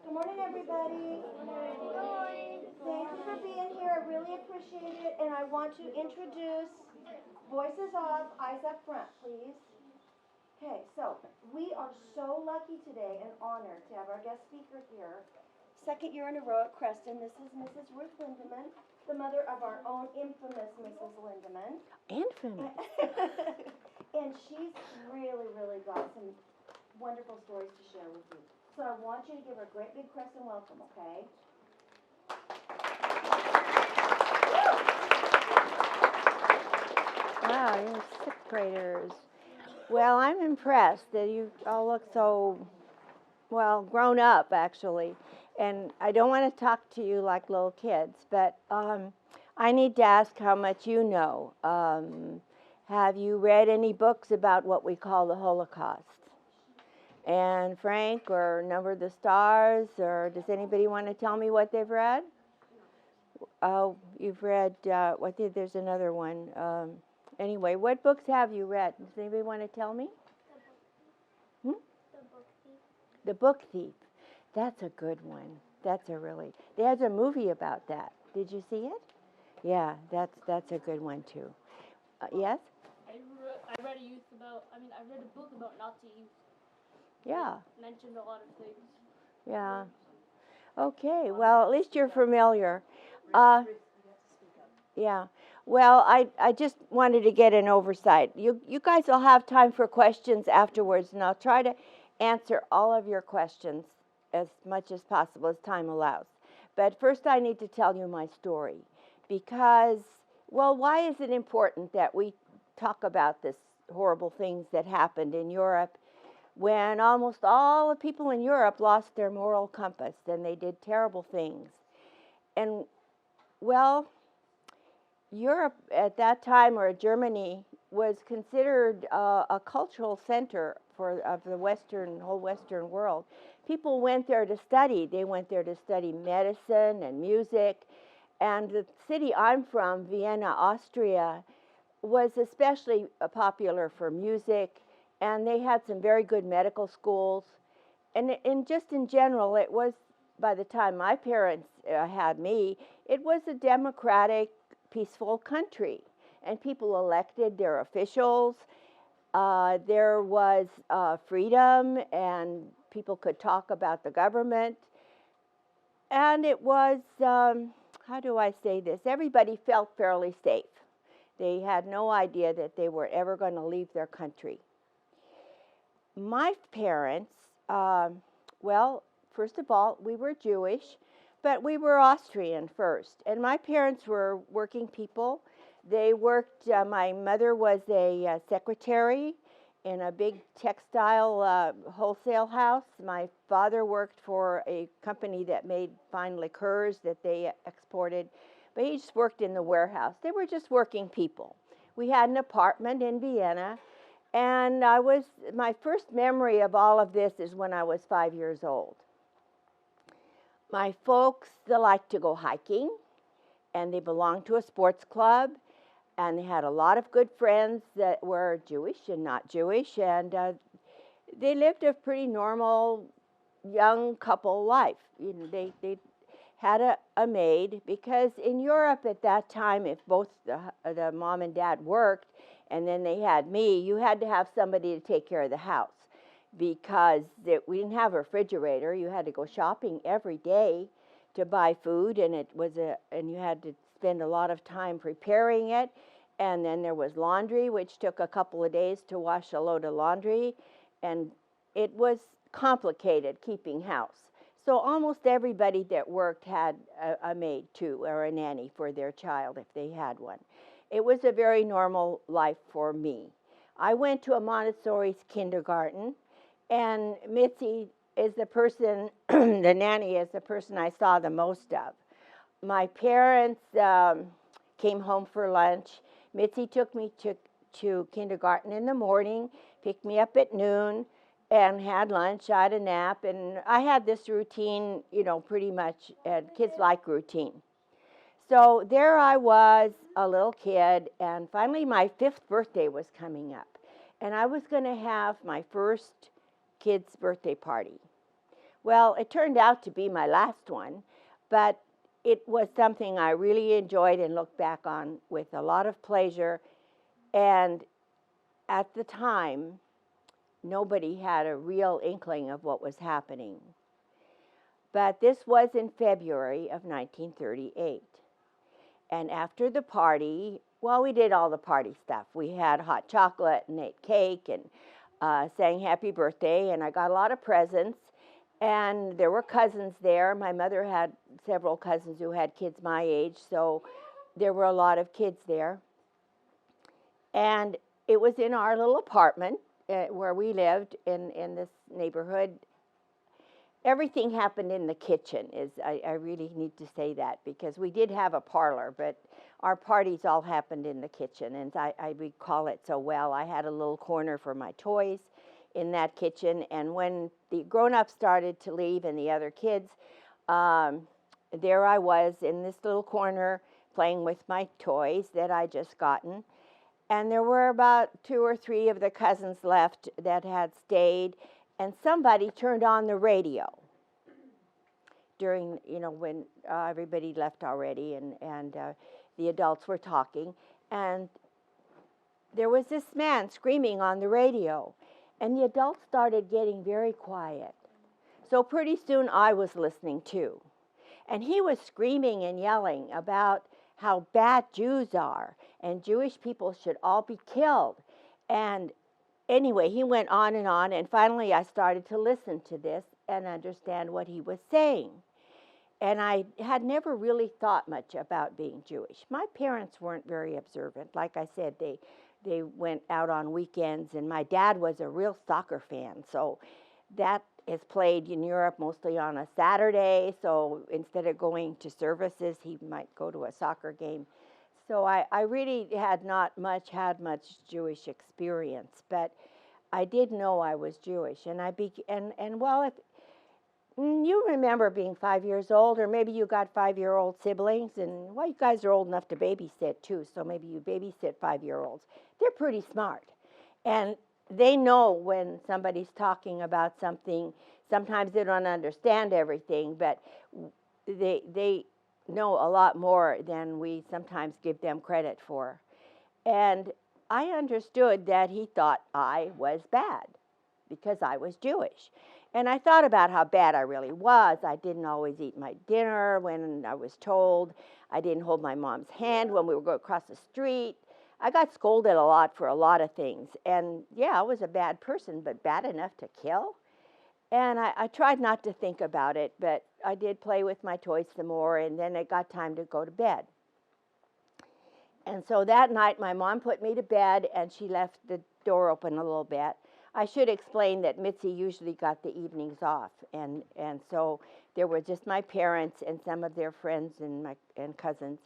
Good morning, everybody. Thank you for being here. I really appreciate it. And I want to introduce voices off, eyes up front, please. Okay, so we are so lucky today and honored to have our guest speaker here. Second year in a row at Creston. This is Mrs. Ruth Lindemann, the mother of our own infamous Mrs. Lindemann. Infamous. And she's really got some wonderful stories to share with you. So I want you to give her a great big Creston welcome, okay? Wow, you're sixth graders. Well, I'm impressed that you all look so, well, grown up, actually. And I don't want to talk to you like little kids, but I need to ask how much you know. Have you read any books about what we call the Holocaust? And Frank, or Number of the Stars, or does anybody want to tell me what they've read? Oh, you've read, there's another one. Anyway, what books have you read? Does anybody want to tell me? The Book Thief. The Book Thief. That's a good one. There's a movie about that. Did you see it? Yeah, that's a good one too. Yes? I read I read a book about Nazi youth. Yeah. It mentioned a lot of things. Yeah. Okay, well, at least you're familiar. Yeah. Well, I just wanted to get an oversight. You guys will have time for questions afterwards, and I'll try to answer all of your questions as much as possible as time allows. But first I need to tell you my story because, well, why is it important that we talk about this horrible things that happened in Europe when almost all the people in Europe lost their moral compass and they did terrible things? And, well, Europe at that time, or Germany, was considered a cultural center of the whole Western world. People went there to study. They went there to study medicine and music. And the city I'm from, Vienna, Austria, was especially popular for music. And they had some very good medical schools. And just in general, it was, by the time my parents had me, it was a democratic, peaceful country, and people elected their officials. There was freedom, and people could talk about the government. And it was, how do I say this? Everybody felt fairly safe. They had no idea that they were ever going to leave their country. My parents, well, first of all, we were Jewish, but we were Austrian first. And my parents were working people. They worked, my mother was a secretary in a big textile wholesale house. My father worked for a company that made fine liqueurs that they exported, but he just worked in the warehouse. They were just working people. We had an apartment in Vienna, and my first memory of all of this is when I was 5 years old. My folks, they liked to go hiking, and they belonged to a sports club, and they had a lot of good friends that were Jewish and not Jewish, and they lived a pretty normal young couple life. You know, they had a maid, because in Europe at that time, if both the mom and dad worked, and then they had me, you had to have somebody to take care of the house. Because we didn't have a refrigerator, you had to go shopping every day to buy food, and you had to spend a lot of time preparing it. And then there was laundry, which took a couple of days to wash a load of laundry, and it was complicated keeping house. So almost everybody that worked had a maid too, or a nanny for their child if they had one. It was a very normal life for me. I went to a Montessori kindergarten. And Mitzi is the person, the nanny is the person I saw the most of. My parents came home for lunch. Mitzi took me to kindergarten in the morning, picked me up at noon, and had lunch. I had a nap, and I had this routine, pretty much, kids like routine. So there I was, a little kid, and finally my 5th birthday was coming up. And I was going to have my first kid's birthday party. Well, it turned out to be my last one, but it was something I really enjoyed and looked back on with a lot of pleasure. And at the time, nobody had a real inkling of what was happening. But this was in February of 1938. And after the party, well, we did all the party stuff. We had hot chocolate and ate cake and sang happy birthday, and I got a lot of presents. And there were cousins there. My mother had several cousins who had kids my age, so there were a lot of kids there. And it was in our little apartment where we lived in this neighborhood. Everything happened in the kitchen. I really need to say that, because we did have a parlor, but our parties all happened in the kitchen, and I recall it so well. I had a little corner for my toys in that kitchen, and when the grown-ups started to leave and the other kids, there I was in this little corner playing with my toys that I just gotten. And there were about 2 or 3 of the cousins left that had stayed, and somebody turned on the radio during, when everybody left already, and the adults were talking. And there was this man screaming on the radio, and the adults started getting very quiet. So pretty soon I was listening too. And he was screaming and yelling about how bad Jews are, and Jewish people should all be killed. And anyway, he went on, and finally I started to listen to this and understand what he was saying. And I had never really thought much about being Jewish. My parents weren't very observant. Like I said, they went out on weekends, and my dad was a real soccer fan, so that is played in Europe mostly on a Saturday, so instead of going to services, he might go to a soccer game. So I really had not had much Jewish experience, but I did know I was Jewish, and well, if you remember being 5 years old, or maybe you got 5-year-old siblings, and well, you guys are old enough to babysit too, so maybe you babysit 5-year-olds. They're pretty smart, and they know when somebody's talking about something. Sometimes they don't understand everything, but they know a lot more than we sometimes give them credit for. And I understood that he thought I was bad because I was Jewish. And I thought about how bad I really was. I didn't always eat my dinner when I was told. I didn't hold my mom's hand when we would go across the street. I got scolded a lot for a lot of things. And yeah, I was a bad person, but bad enough to kill? And I tried not to think about it, but I did play with my toys some more, and then it got time to go to bed. And so that night, my mom put me to bed, and she left the door open a little bit. I should explain that Mitzi usually got the evenings off, and so there were just my parents and some of their friends and cousins.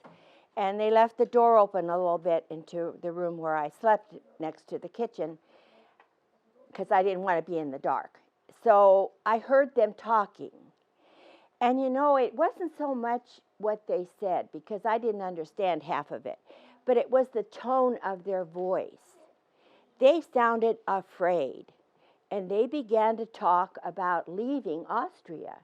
And they left the door open a little bit into the room where I slept next to the kitchen, because I didn't want to be in the dark. So I heard them talking. And it wasn't so much what they said, because I didn't understand half of it, but it was the tone of their voice. They sounded afraid, and they began to talk about leaving Austria,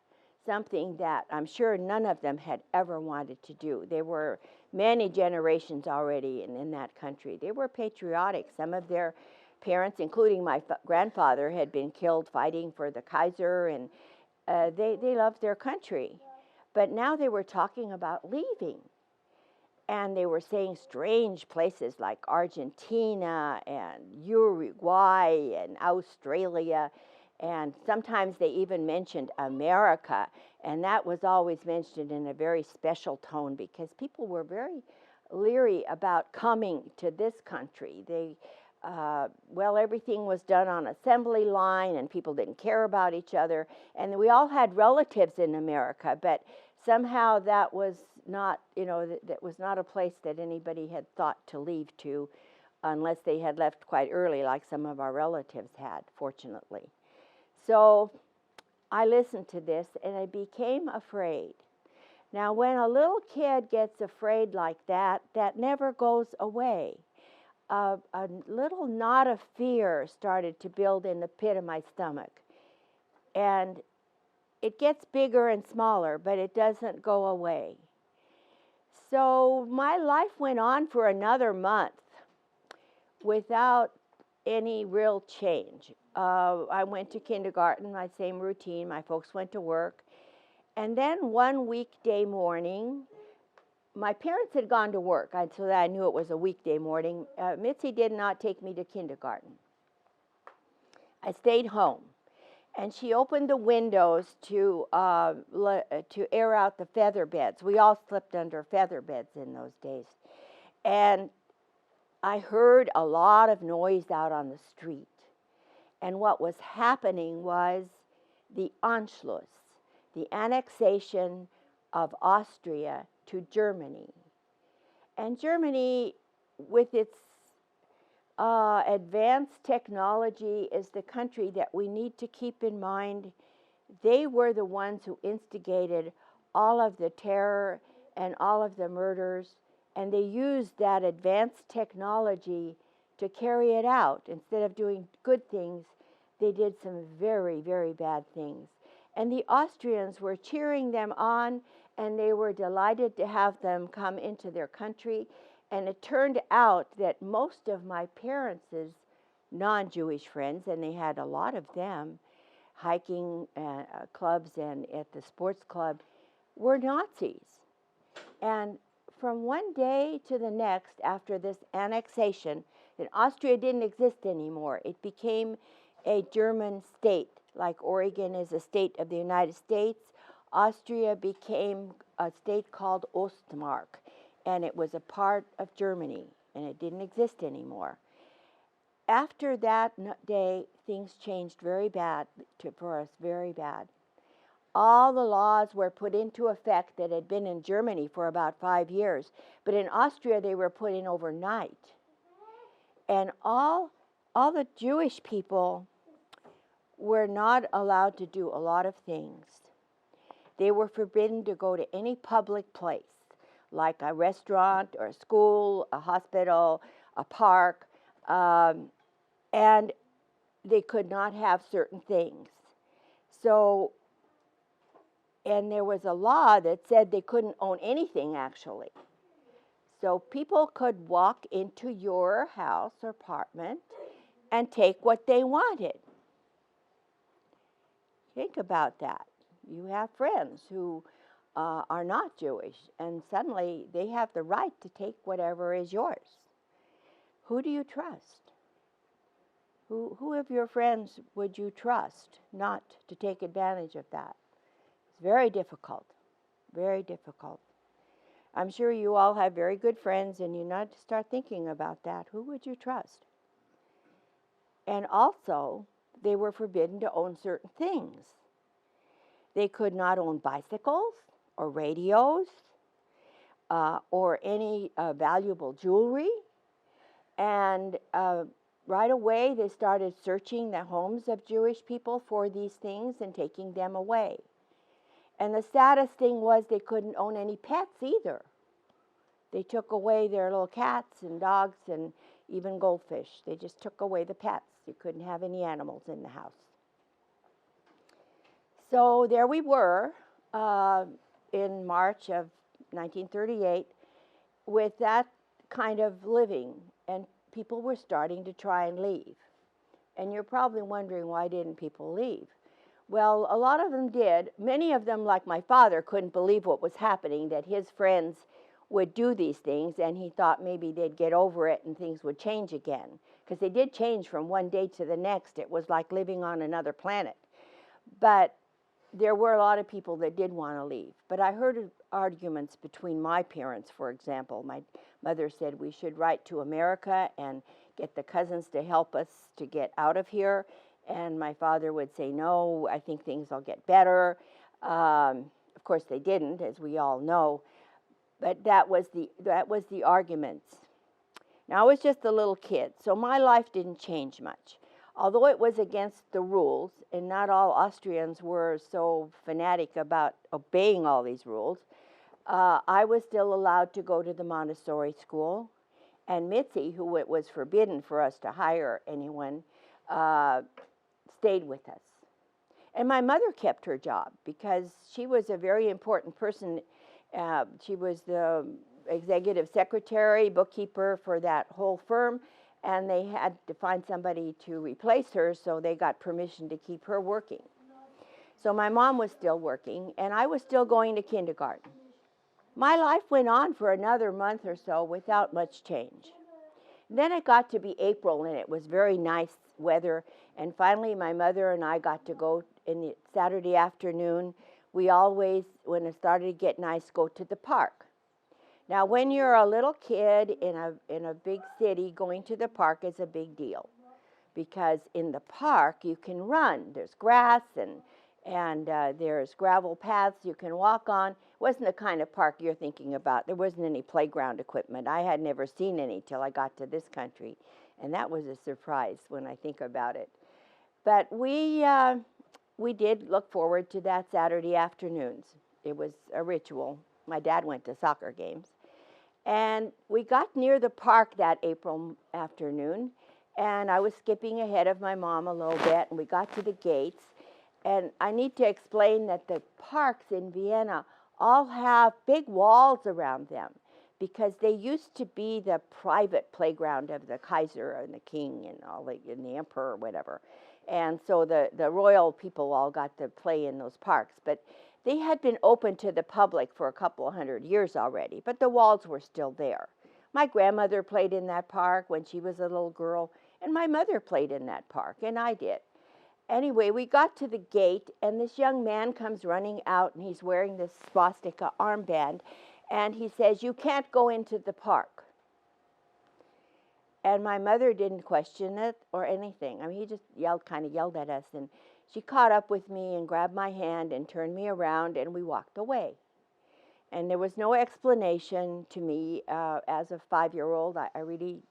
something that I'm sure none of them had ever wanted to do. They were many generations already in that country. They were patriotic. Some of their parents, including my grandfather, had been killed fighting for the Kaiser, and they loved their country. But now they were talking about leaving. And they were saying strange places like Argentina and Uruguay and Australia. And sometimes they even mentioned America. And that was always mentioned in a very special tone, because people were very leery about coming to this country. Everything was done on assembly line, and people didn't care about each other. And we all had relatives in America, but somehow that was not, that was not a place that anybody had thought to leave to, unless they had left quite early, like some of our relatives had, fortunately. So I listened to this, and I became afraid. Now, when a little kid gets afraid like that, that never goes away. A little knot of fear started to build in the pit of my stomach. And it gets bigger and smaller, but it doesn't go away. So my life went on for another month without any real change. I went to kindergarten, my same routine. My folks went to work. And then one weekday morning, my parents had gone to work, so that I knew it was a weekday morning. Mitzi did not take me to kindergarten. I stayed home. And she opened the windows to air out the feather beds. We all slept under feather beds in those days. And I heard a lot of noise out on the street. And what was happening was the Anschluss, the annexation of Austria to Germany. And Germany, with its advanced technology, is the country that we need to keep in mind. They were the ones who instigated all of the terror and all of the murders, and they used that advanced technology to carry it out. Instead of doing good things, they did some very, very bad things. And the Austrians were cheering them on, and they were delighted to have them come into their country. And it turned out that most of my parents' non-Jewish friends, and they had a lot of them, hiking clubs and at the sports club, were Nazis. And from one day to the next, after this annexation, that Austria didn't exist anymore. It became a German state, like Oregon is a state of the United States. Austria became a state called Ostmark, and it was a part of Germany, and it didn't exist anymore. After that day, things changed very bad for us, very bad. All the laws were put into effect that had been in Germany for about 5 years, but in Austria they were put in overnight. And all the Jewish people were not allowed to do a lot of things. They were forbidden to go to any public place, like a restaurant or a school, a hospital, a park, and they could not have certain things. So, and there was a law that said they couldn't own anything, actually. So people could walk into your house or apartment and take what they wanted. Think about that. You have friends who are not Jewish, and suddenly they have the right to take whatever is yours. Who do you trust? Who of your friends would you trust not to take advantage of that? It's very difficult, very difficult. I'm sure you all have very good friends, and you need to start thinking about that. Who would you trust? And also, they were forbidden to own certain things. They could not own bicycles or radios or any valuable jewelry. And right away, they started searching the homes of Jewish people for these things and taking them away. And the saddest thing was they couldn't own any pets either. They took away their little cats and dogs and even goldfish. They just took away the pets. You couldn't have any animals in the house. So there we were in March of 1938 with that kind of living, and people were starting to try and leave. And you're probably wondering, why didn't people leave? Well, a lot of them did. Many of them, like my father, couldn't believe what was happening, that his friends would do these things, and he thought maybe they'd get over it and things would change again. Because they did change from one day to the next. It was like living on another planet. But there were a lot of people that did want to leave. But I heard arguments between my parents, for example. My mother said we should write to America and get the cousins to help us to get out of here. And my father would say, no, I think things will get better. Of course, they didn't, as we all know. But that was the arguments. Now, I was just a little kid, so my life didn't change much. Although it was against the rules, and not all Austrians were so fanatic about obeying all these rules, I was still allowed to go to the Montessori school. And Mitzi, who it was forbidden for us to hire anyone, stayed with us. And my mother kept her job because she was a very important person. She was the executive secretary, bookkeeper for that whole firm, and they had to find somebody to replace her, so they got permission to keep her working. So my mom was still working, and I was still going to kindergarten. My life went on for another month or so without much change. Then it got to be April, and it was very nice weather, and finally my mother and I got to go in the Saturday afternoon. We always, when it started to get nice, go to the park. Now, when you're a little kid in a big city, going to the park is a big deal, because in the park you can run. There's grass and there's gravel paths you can walk on. It wasn't the kind of park you're thinking about. There wasn't any playground equipment. I had never seen any till I got to this country, and that was a surprise when I think about it. But we did look forward to that Saturday afternoons. It was a ritual. My dad went to soccer games. And we got near the park that April afternoon, and I was skipping ahead of my mom a little bit, and we got to the gates. And I need to explain that the parks in Vienna all have big walls around them, because they used to be the private playground of the Kaiser and the king and the emperor or whatever. And so the royal people all got to play in those parks. But they had been open to the public for a couple of 100 years already, but the walls were still there. My grandmother played in that park when she was a little girl, and my mother played in that park, and I did. Anyway, we got to the gate, and this young man comes running out, and he's wearing this swastika armband, and he says, "You can't go into the park." And my mother didn't question it or anything. I mean, he just kind of yelled at us, and she caught up with me and grabbed my hand and turned me around, and we walked away. And there was no explanation to me as a 5-year-old. I really,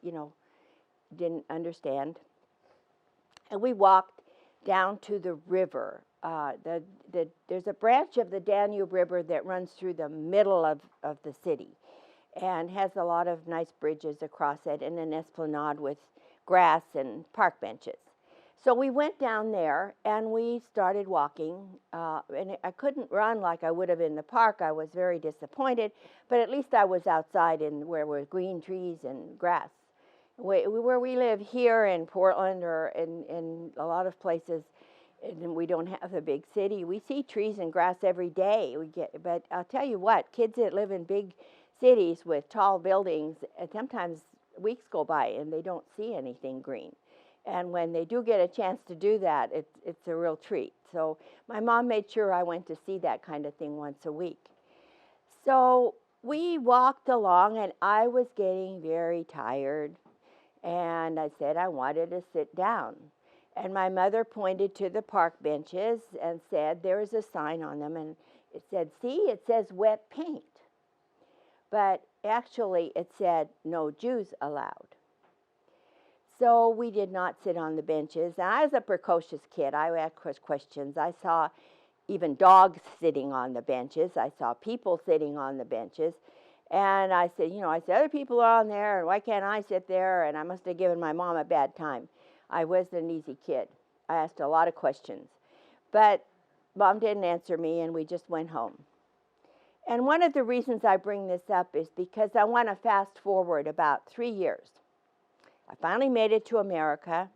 didn't understand. And we walked down to the river. There's a branch of the Danube River that runs through the middle of the city and has a lot of nice bridges across it and an esplanade with grass and park benches. So we went down there and we started walking, and I couldn't run like I would have in the park. I was very disappointed, but at least I was outside where were green trees and grass. Where we live here in Portland or in a lot of places, and we don't have a big city, we see trees and grass every day. But I'll tell you what, kids that live in big cities with tall buildings, sometimes weeks go by and they don't see anything green. And when they do get a chance to do that, it's a real treat. So my mom made sure I went to see that kind of thing once a week. So we walked along, and I was getting very tired. And I said I wanted to sit down. And my mother pointed to the park benches and said, there is a sign on them. And it said, see, it says wet paint. But actually it said, no Jews allowed. So we did not sit on the benches. And I was a precocious kid. I asked questions. I saw even dogs sitting on the benches. I saw people sitting on the benches. And I said, other people are on there, and why can't I sit there? And I must have given my mom a bad time. I wasn't an easy kid. I asked a lot of questions. But Mom didn't answer me, and we just went home. And one of the reasons I bring this up is because I want to fast forward about 3 years. I finally made it to America.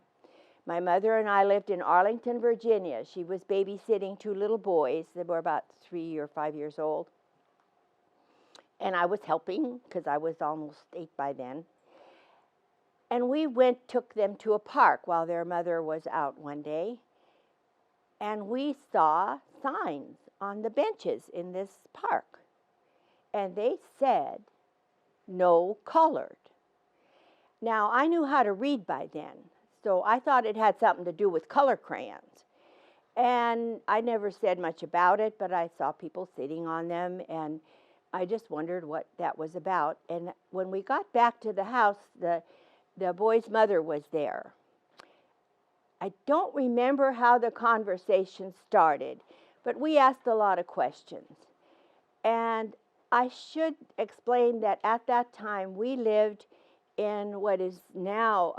My mother and I lived in Arlington, Virginia. She was babysitting 2 little boys. They were about 3 or 5 years old. And I was helping because I was almost 8 by then. And we took them to a park while their mother was out one day. And we saw signs on the benches in this park. And they said, no colored. Now, I knew how to read by then, so I thought it had something to do with color crayons. And I never said much about it, but I saw people sitting on them, and I just wondered what that was about. And when we got back to the house, the boy's mother was there. I don't remember how the conversation started, but we asked a lot of questions. And I should explain that at that time we lived in what is now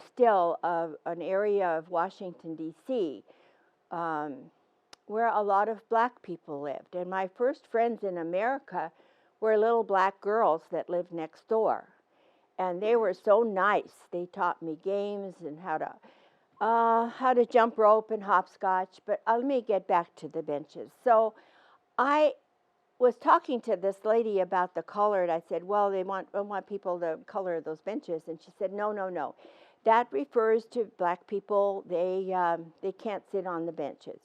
still an area of Washington, D.C., where a lot of black people lived. And my first friends in America were little black girls that lived next door. And they were so nice. They taught me games and how to jump rope and hopscotch. But let me get back to the benches. So I was talking to this lady about the color, and I said, well, I want people to color those benches. And she said, no, no, no. That refers to black people. They can't sit on the benches.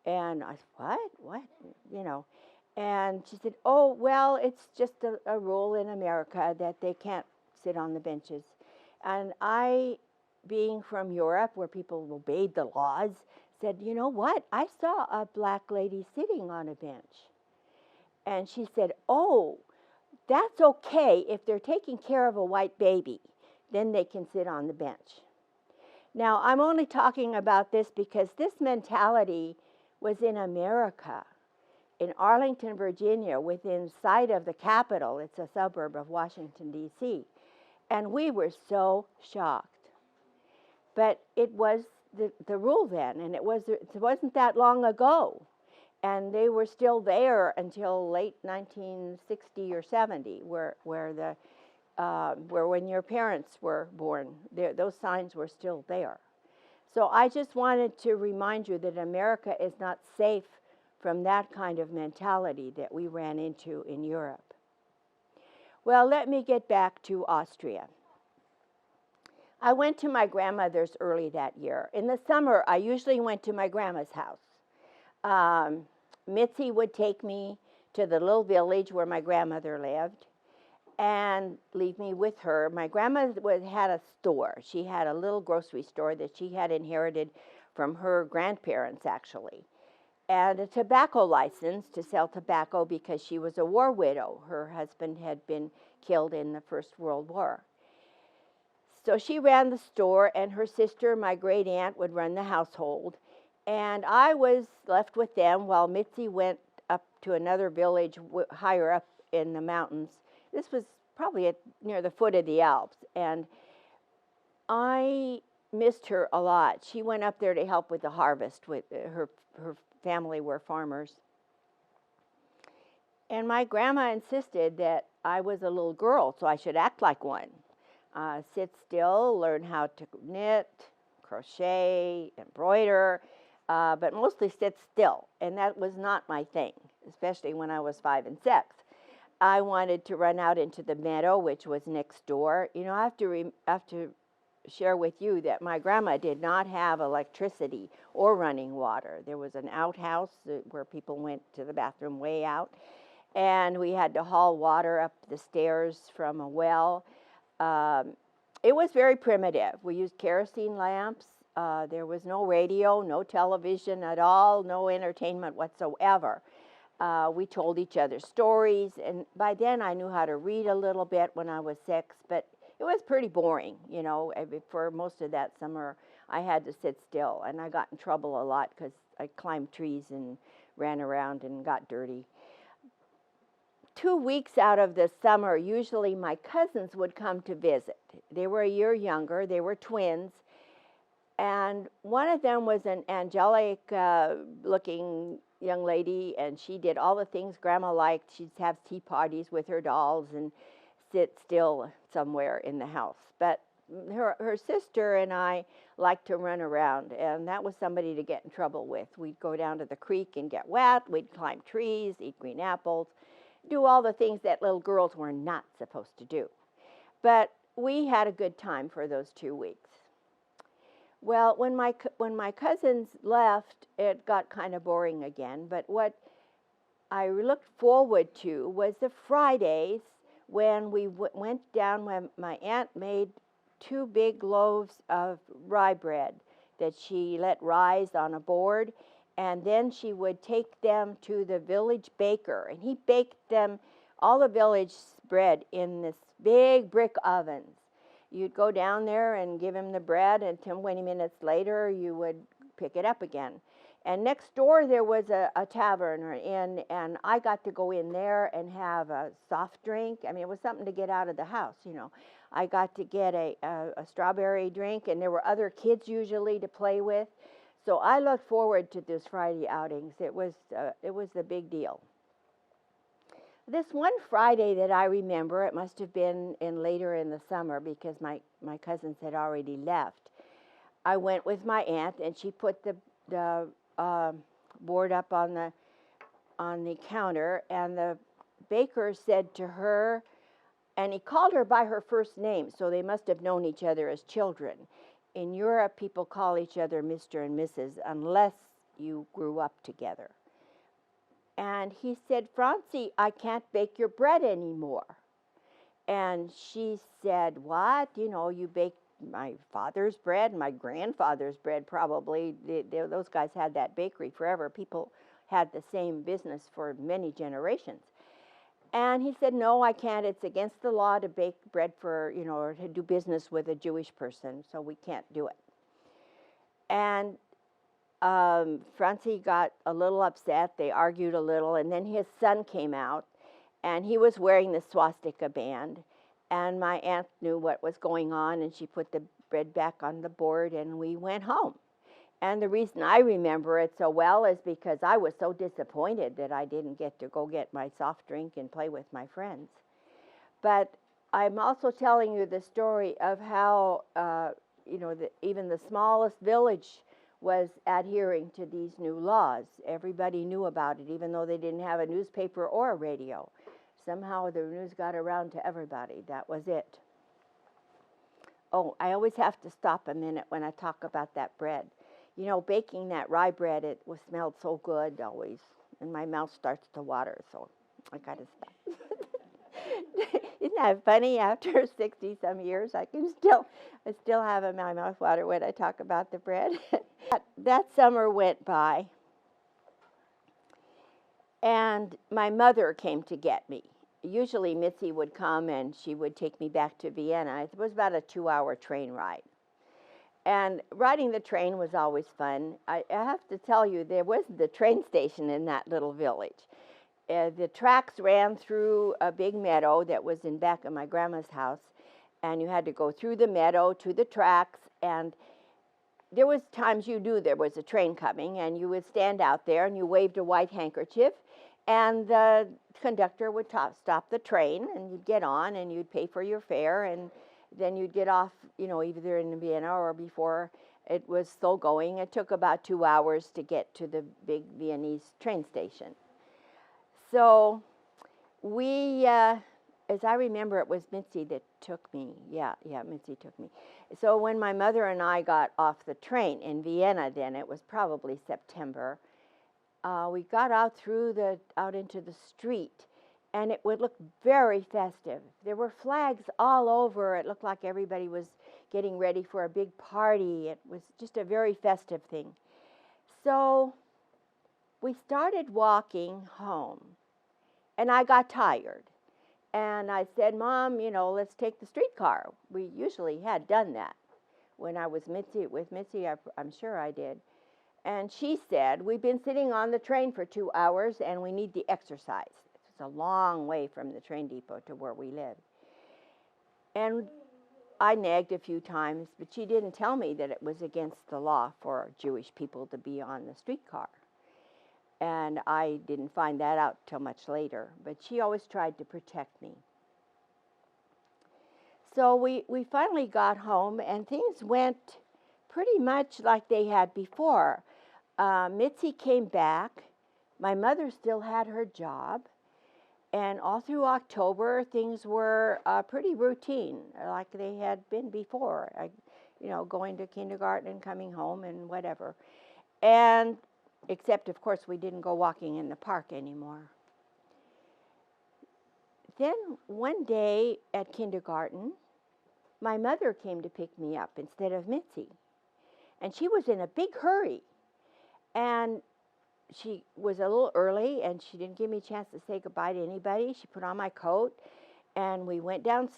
And I said, what? You know. And she said, oh, well, it's just a rule in America that they can't sit on the benches. And I, being from Europe, where people obeyed the laws, said, you know what? I saw a black lady sitting on a bench. And she said, oh, that's okay if they're taking care of a white baby. Then they can sit on the bench. Now, I'm only talking about this because this mentality was in America, in Arlington, Virginia, within sight of the Capitol. It's a suburb of Washington, D.C. And we were so shocked. But it was the rule then, and it wasn't that long ago. And they were still there until late 1960 or 70, where when your parents were born, those signs were still there. So I just wanted to remind you that America is not safe from that kind of mentality that we ran into in Europe. Well, let me get back to Austria. I went to my grandmother's early that year. In the summer, I usually went to my grandma's house. Mitzi would take me to the little village where my grandmother lived and leave me with her. My grandma had a store. She had a little grocery store that she had inherited from her grandparents, actually, and a tobacco license to sell tobacco because she was a war widow. Her husband had been killed in the First World War. So she ran the store, and her sister, my great aunt, would run the household. And I was left with them while Mitzi went up to another village higher up in the mountains. This was probably near the foot of the Alps. And I missed her a lot. She went up there to help with the harvest. With her family were farmers. And my grandma insisted that I was a little girl, so I should act like one. Sit still, learn how to knit, crochet, embroider, but mostly sit still. And that was not my thing, especially when I was 5 and 6. I wanted to run out into the meadow, which was next door. You know, I have to share with you that my grandma did not have electricity or running water. There was an outhouse where people went to the bathroom way out, and we had to haul water up the stairs from a well. It was very primitive. We used kerosene lamps. There was no radio, no television at all, no entertainment whatsoever. We told each other stories, and by then I knew how to read a little bit when I was 6, but it was pretty boring, you know. For most of that summer, I had to sit still, and I got in trouble a lot because I climbed trees and ran around and got dirty. 2 weeks out of the summer, usually my cousins would come to visit. They were a year younger. They were twins. And one of them was an angelic looking young lady, and she did all the things Grandma liked. She'd have tea parties with her dolls and sit still somewhere in the house. But her sister and I liked to run around, and that was somebody to get in trouble with. We'd go down to the creek and get wet. We'd climb trees, eat green apples, do all the things that little girls were not supposed to do. But we had a good time for those 2 weeks. Well, when my cousins left, it got kind of boring again. But what I looked forward to was the Fridays when we went down, when my aunt made 2 big loaves of rye bread that she let rise on a board, and then she would take them to the village baker, and he baked them, all the village bread, in this big brick ovens. You'd go down there and give him the bread, and 20 minutes later you would pick it up again. And next door there was a tavern or an inn, and I got to go in there and have a soft drink. I mean, it was something to get out of the house, you know. I got to get a strawberry drink, and there were other kids usually to play with. So I looked forward to this Friday outings. It was a big deal. This one Friday that I remember, it must have been later in the summer because my cousins had already left. I went with my aunt, and she put the board up on the counter, and the baker said to her, and he called her by her first name, so they must have known each other as children. In Europe, people call each other Mr. and Mrs. unless you grew up together. And he said, "Francie, I can't bake your bread anymore." And she said, "What? You know, you bake my father's bread, my grandfather's bread probably. Those guys had that bakery forever. People had the same business for many generations." And he said, "No, I can't. It's against the law to bake bread for, or to do business with a Jewish person, so we can't do it." And Francie got a little upset. They argued a little, and then his son came out, and he was wearing the swastika band. And my aunt knew what was going on, and she put the bread back on the board, and we went home. And the reason I remember it so well is because I was so disappointed that I didn't get to go get my soft drink and play with my friends. But I'm also telling you the story of how, even the smallest village was adhering to these new laws. Everybody knew about it, even though they didn't have a newspaper or a radio. Somehow the news got around to everybody. That was it. Oh, I always have to stop a minute when I talk about that bread. Baking that rye bread, it smelled so good always, and my mouth starts to water, so I gotta stop. Isn't that funny? After 60-some years, I still have in my mouth water when I talk about the bread. That summer went by, and my mother came to get me. Usually Mitzi would come, and she would take me back to Vienna. It was about a 2-hour train ride. And riding the train was always fun. I have to tell you, there wasn't the train station in that little village. The tracks ran through a big meadow that was in back of my grandma's house, and you had to go through the meadow to the tracks, and there was times you knew there was a train coming, and you would stand out there, and you waved a white handkerchief, and the conductor would stop the train, and you'd get on, and you'd pay for your fare, and then you'd get off, either in Vienna or before it was still going. It took about 2 hours to get to the big Viennese train station. So we, as I remember, it was Mitzi that took me. Yeah, Mitzi took me. So when my mother and I got off the train in Vienna, then it was probably September, we got out into the street, and it would look very festive. There were flags all over. It looked like everybody was getting ready for a big party. It was just a very festive thing. So we started walking home, and I got tired. And I said, "Mom, let's take the streetcar." We usually had done that. When I was with Mitzi, I'm sure I did. And she said, "We've been sitting on the train for 2 hours, and we need the exercise." It's a long way from the train depot to where we lived. And I nagged a few times, but she didn't tell me that it was against the law for Jewish people to be on the streetcar. And I didn't find that out till much later, but she always tried to protect me. So we finally got home, and things went pretty much like they had before. Mitzi came back. My mother still had her job. And all through October, things were pretty routine, like they had been before, going to kindergarten and coming home and whatever. And except, of course, we didn't go walking in the park anymore. Then one day at kindergarten, my mother came to pick me up instead of Mitzi. And she was in a big hurry. And she was a little early, and she didn't give me a chance to say goodbye to anybody. She put on my coat, and we went down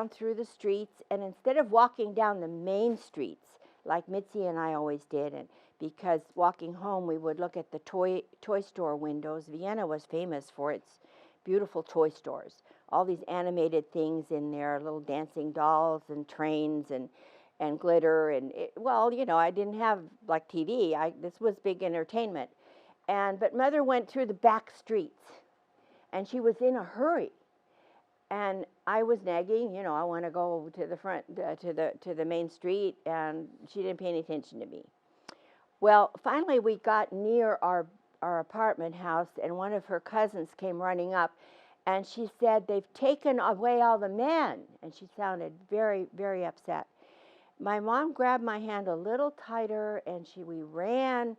through the streets. And instead of walking down the main streets, like Mitzi and I always did, and because walking home, we would look at the toy store windows. Vienna was famous for its beautiful toy stores. All these animated things in there, little dancing dolls and trains, and and glitter and well, you know, I didn't have like TV. This was big entertainment. But Mother went through the back streets, and she was in a hurry. And I was nagging, you know, I want to go to the front, to the main street, and she didn't pay any attention to me. Well, finally we got near our apartment house, and one of her cousins came running up, and she said, "They've taken away all the men," and she sounded very, very upset. My mom grabbed my hand a little tighter, and we ran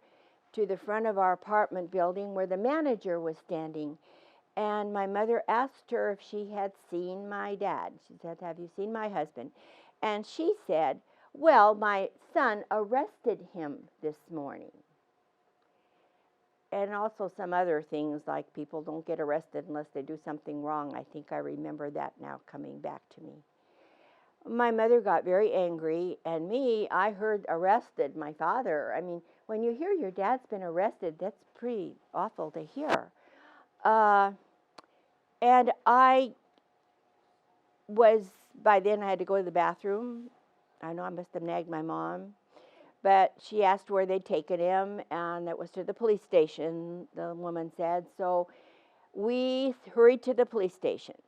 to the front of our apartment building where the manager was standing. And my mother asked her if she had seen my dad. She said, "Have you seen my husband?" And she said, "Well, my son arrested him this morning." And also some other things like people don't get arrested unless they do something wrong. I think I remember that now coming back to me. My mother got very angry, and I heard arrested, my father. I mean, when you hear your dad's been arrested, that's pretty awful to hear. And by then I had to go to the bathroom. I know I must have nagged my mom. But she asked where they'd taken him, and it was to the police station, the woman said. So we hurried to the police station,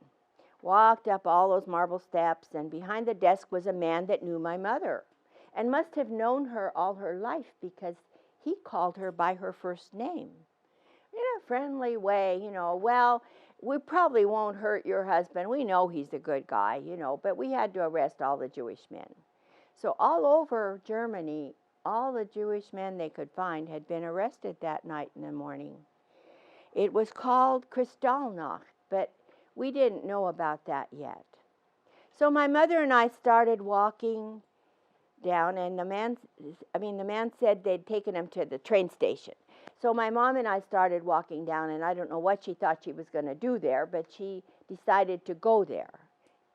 walked up all those marble steps, and behind the desk was a man that knew my mother and must have known her all her life because he called her by her first name in a friendly way, you know. "Well, we probably won't hurt your husband. We know he's a good guy, you know, but we had to arrest all the Jewish men." So all over Germany, all the Jewish men they could find had been arrested that night in the morning. It was called Kristallnacht, but we didn't know about that yet. So my mother and I started walking down, and the man said they'd taken him to the train station. So my mom and I started walking down, and I don't know what she thought she was going to do there, but she decided to go there.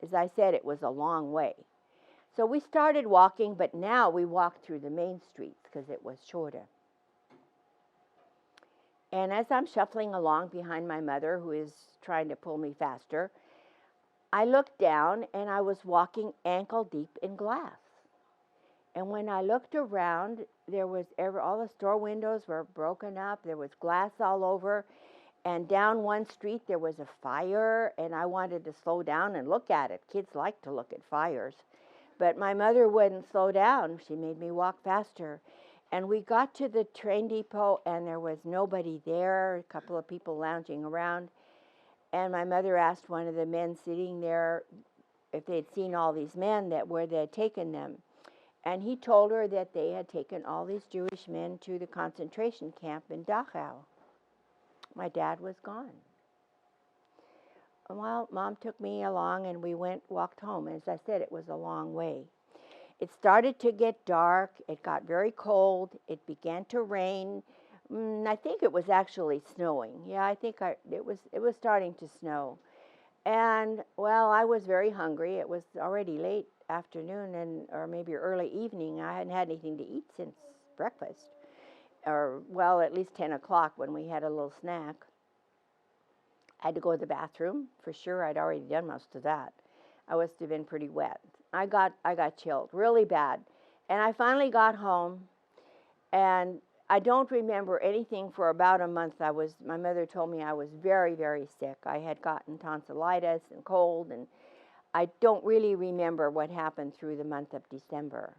As I said, it was a long way. So we started walking, but now we walked through the main streets because it was shorter. And as I'm shuffling along behind my mother, who is trying to pull me faster, I looked down, and I was walking ankle deep in glass. And when I looked around, there was all the store windows were broken up. There was glass all over. And down one street, there was a fire, and I wanted to slow down and look at it. Kids like to look at fires. But my mother wouldn't slow down. She made me walk faster. And we got to the train depot, and there was nobody there, a couple of people lounging around. And my mother asked one of the men sitting there if they'd seen all these men where they had taken them. And he told her that they had taken all these Jewish men to the concentration camp in Dachau. My dad was gone. Well, Mom took me along, and we walked home. As I said, it was a long way. It started to get dark. It got very cold. It began to rain. I think it was actually snowing. Yeah, I think it was starting to snow. And, well, I was very hungry. It was already late afternoon or maybe early evening. I hadn't had anything to eat since breakfast, or, well, at least 10 o'clock when we had a little snack. I had to go to the bathroom, for sure. I'd already done most of that. I must have been pretty wet. I got chilled really bad. And I finally got home, and I don't remember anything for about a month. My mother told me I was very, very sick. I had gotten tonsillitis and cold, and I don't really remember what happened through the month of December.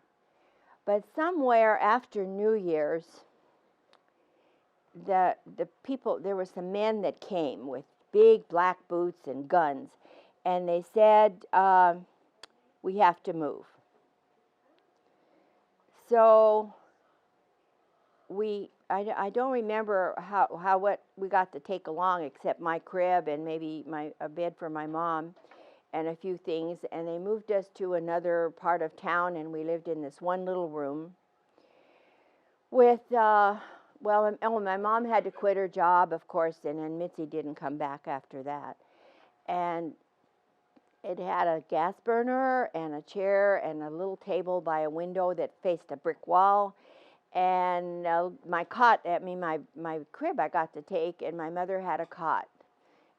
But somewhere after New Year's, the people, there were some men that came with big black boots and guns, and they said, "We have to move." So I don't remember what we got to take along except my crib and maybe a bed for my mom and a few things, and they moved us to another part of town, and we lived in this one little room with my mom had to quit her job, of course, and then Mitzi didn't come back after that. And it had a gas burner and a chair and a little table by a window that faced a brick wall. And my crib I got to take, and my mother had a cot.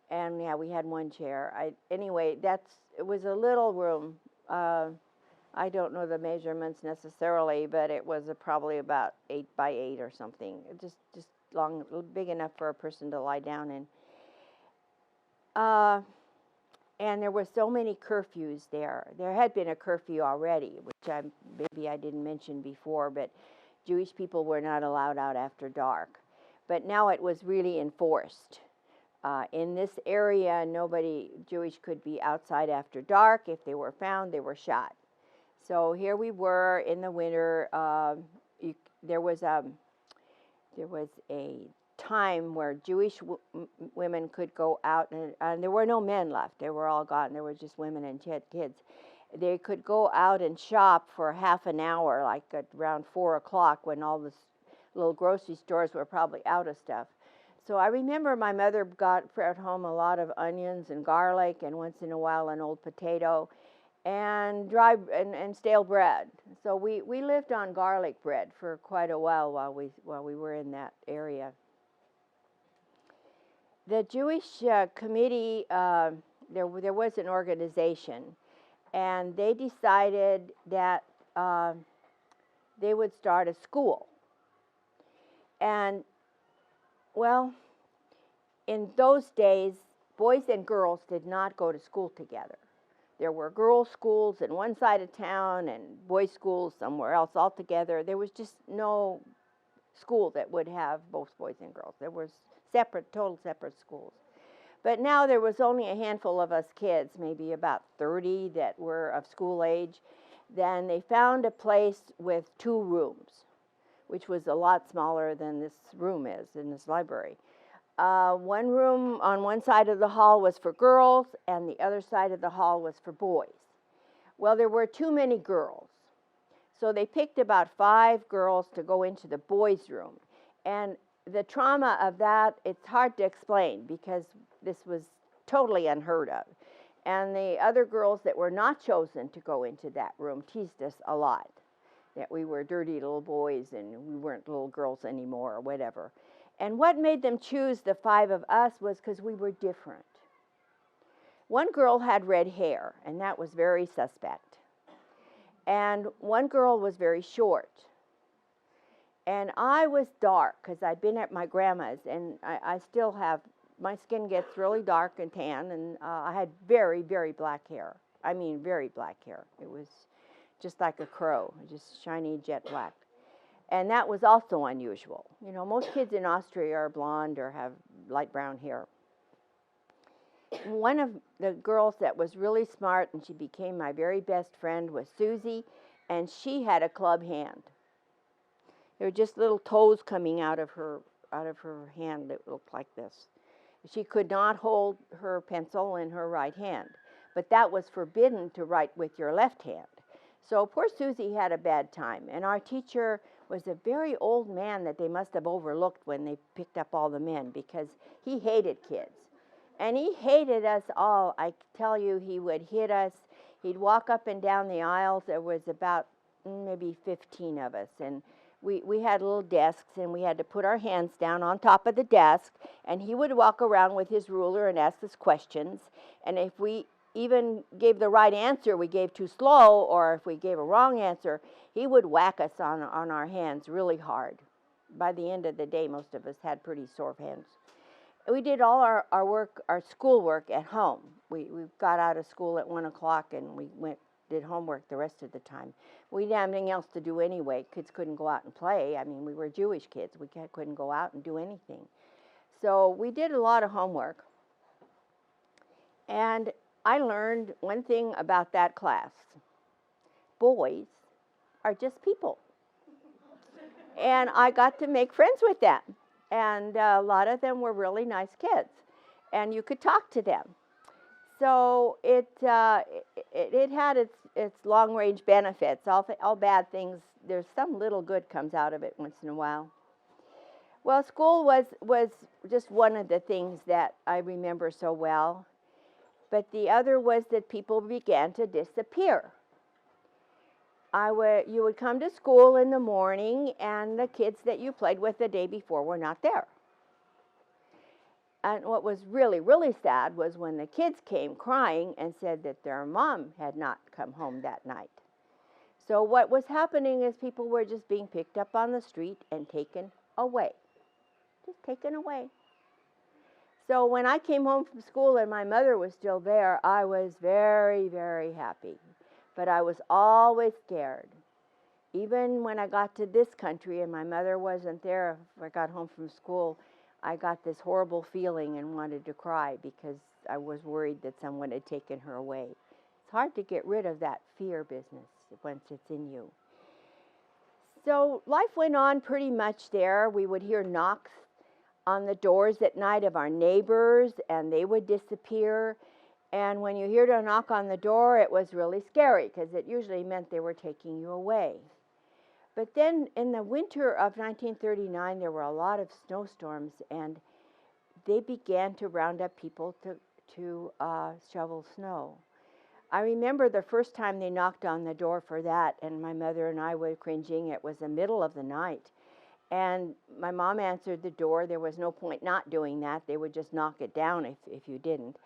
And yeah, we had one chair. It was a little room. I don't know the measurements necessarily, but it was probably about 8 by 8 or something. Just long, big enough for a person to lie down in. And there were so many curfews there. There had been a curfew already, which maybe I didn't mention before, but Jewish people were not allowed out after dark. But now it was really enforced. In this area, nobody Jewish could be outside after dark. If they were found, they were shot. So here we were in the winter. There was a time where Jewish women could go out, and there were no men left. They were all gone. There were just women and kids. They could go out and shop for half an hour, like at around 4 o'clock, when all the little grocery stores were probably out of stuff. So I remember my mother got at home a lot of onions and garlic, and once in a while an old potato, and and stale bread. So we lived on garlic bread for quite a while we were in that area. The Jewish committee, there was an organization, and they decided that they would start a school. And, well, in those days, boys and girls did not go to school together. There were girls' schools in one side of town and boys' schools somewhere else altogether. There was just no school that would have both boys and girls. There was total separate schools. But now there was only a handful of us kids, maybe about 30 that were of school age. Then they found a place with 2 rooms, which was a lot smaller than this room is in this library. One room on one side of the hall was for girls, and the other side of the hall was for boys. Well, there were too many girls, so they picked about 5 girls to go into the boys' room. And the trauma of that, it's hard to explain because this was totally unheard of. And the other girls that were not chosen to go into that room teased us a lot, that we were dirty little boys and we weren't little girls anymore or whatever. And what made them choose the 5 of us was because we were different. One girl had red hair, and that was very suspect. And one girl was very short. And I was dark because I'd been at my grandma's, and I still have, my skin gets really dark and tan, and I had very, very black hair. I mean, very black hair. It was just like a crow, just shiny jet black. And that was also unusual. You know, most kids in Austria are blonde or have light brown hair. One of the girls that was really smart, and she became my very best friend, was Susie, and she had a club hand. There were just little toes coming out of her hand that looked like this. She could not hold her pencil in her right hand, but that was forbidden to write with your left hand. So poor Susie had a bad time, and our teacher was a very old man that they must have overlooked when they picked up all the men, because he hated kids. And he hated us all. I tell you, he would hit us. He'd walk up and down the aisles. There was about maybe 15 of us, and we had little desks, and we had to put our hands down on top of the desk, and he would walk around with his ruler and ask us questions. And if we even gave the right answer, we gave too slow, or if we gave a wrong answer, he would whack us on our hands really hard. By the end of the day, most of us had pretty sore hands. We did all our work, our schoolwork at home. We got out of school at 1 o'clock, and we did homework the rest of the time. We didn't have anything else to do anyway. Kids couldn't go out and play. I mean, we were Jewish kids. We couldn't go out and do anything. So we did a lot of homework. And I learned one thing about that class. Boys are just people. And I got to make friends with them. And a lot of them were really nice kids. And you could talk to them. So it had its long-range benefits. All bad things, there's some little good comes out of it once in a while. Well, school was just one of the things that I remember so well. But the other was that people began to disappear. You would come to school in the morning, and the kids that you played with the day before were not there. And what was really, really sad was when the kids came crying and said that their mom had not come home that night. So what was happening is people were just being picked up on the street and taken away. Just taken away. So when I came home from school and my mother was still there, I was very, very happy. But I was always scared. Even when I got to this country and my mother wasn't there, if I got home from school, I got this horrible feeling and wanted to cry because I was worried that someone had taken her away. It's hard to get rid of that fear business once it's in you. So life went on pretty much there. We would hear knocks on the doors at night of our neighbors, and they would disappear. And when you heard a knock on the door, it was really scary because it usually meant they were taking you away. But then in the winter of 1939, there were a lot of snowstorms, and they began to round up people to shovel snow. I remember the first time they knocked on the door for that, and my mother and I were cringing. It was the middle of the night. And my mom answered the door. There was no point not doing that. They would just knock it down if you didn't.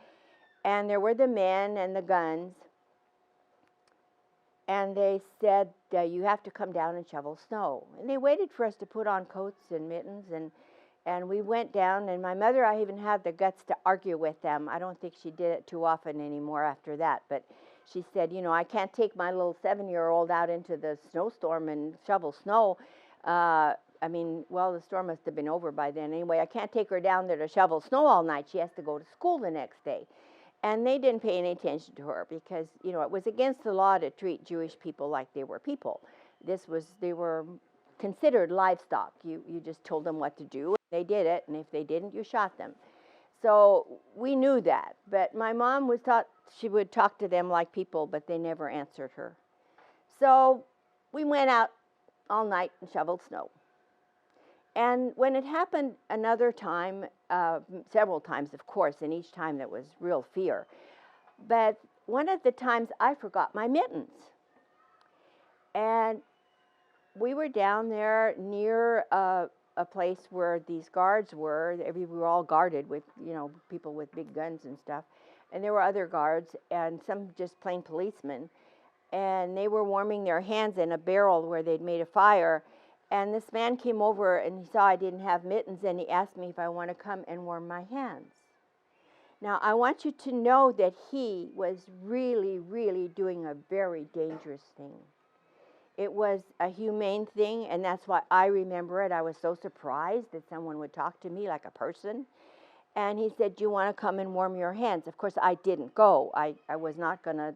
And there were the men and the guns. And they said, you have to come down and shovel snow. And they waited for us to put on coats and mittens. And we went down. And my mother, I even had the guts to argue with them. I don't think she did it too often anymore after that. But she said, I can't take my little 7-year-old out into the snowstorm and shovel snow. The storm must have been over by then anyway. I can't take her down there to shovel snow all night. She has to go to school the next day. And they didn't pay any attention to her because, it was against the law to treat Jewish people like they were people. They were considered livestock. You just told them what to do. They did it, and if they didn't, you shot them. So we knew that. But my mom was taught she would talk to them like people, but they never answered her. So we went out all night and shoveled snow. And when it happened another time, several times, of course, and each time there was real fear. But one of the times I forgot my mittens. And we were down there near a place where these guards were. We were all guarded with, people with big guns and stuff. And there were other guards and some just plain policemen. And they were warming their hands in a barrel where they'd made a fire. And this man came over and he saw I didn't have mittens and he asked me if I want to come and warm my hands. Now, I want you to know that he was really, really doing a very dangerous thing. It was a humane thing, and that's why I remember it. I was so surprised that someone would talk to me like a person. And he said, do you want to come and warm your hands? Of course, I didn't go. I was not going to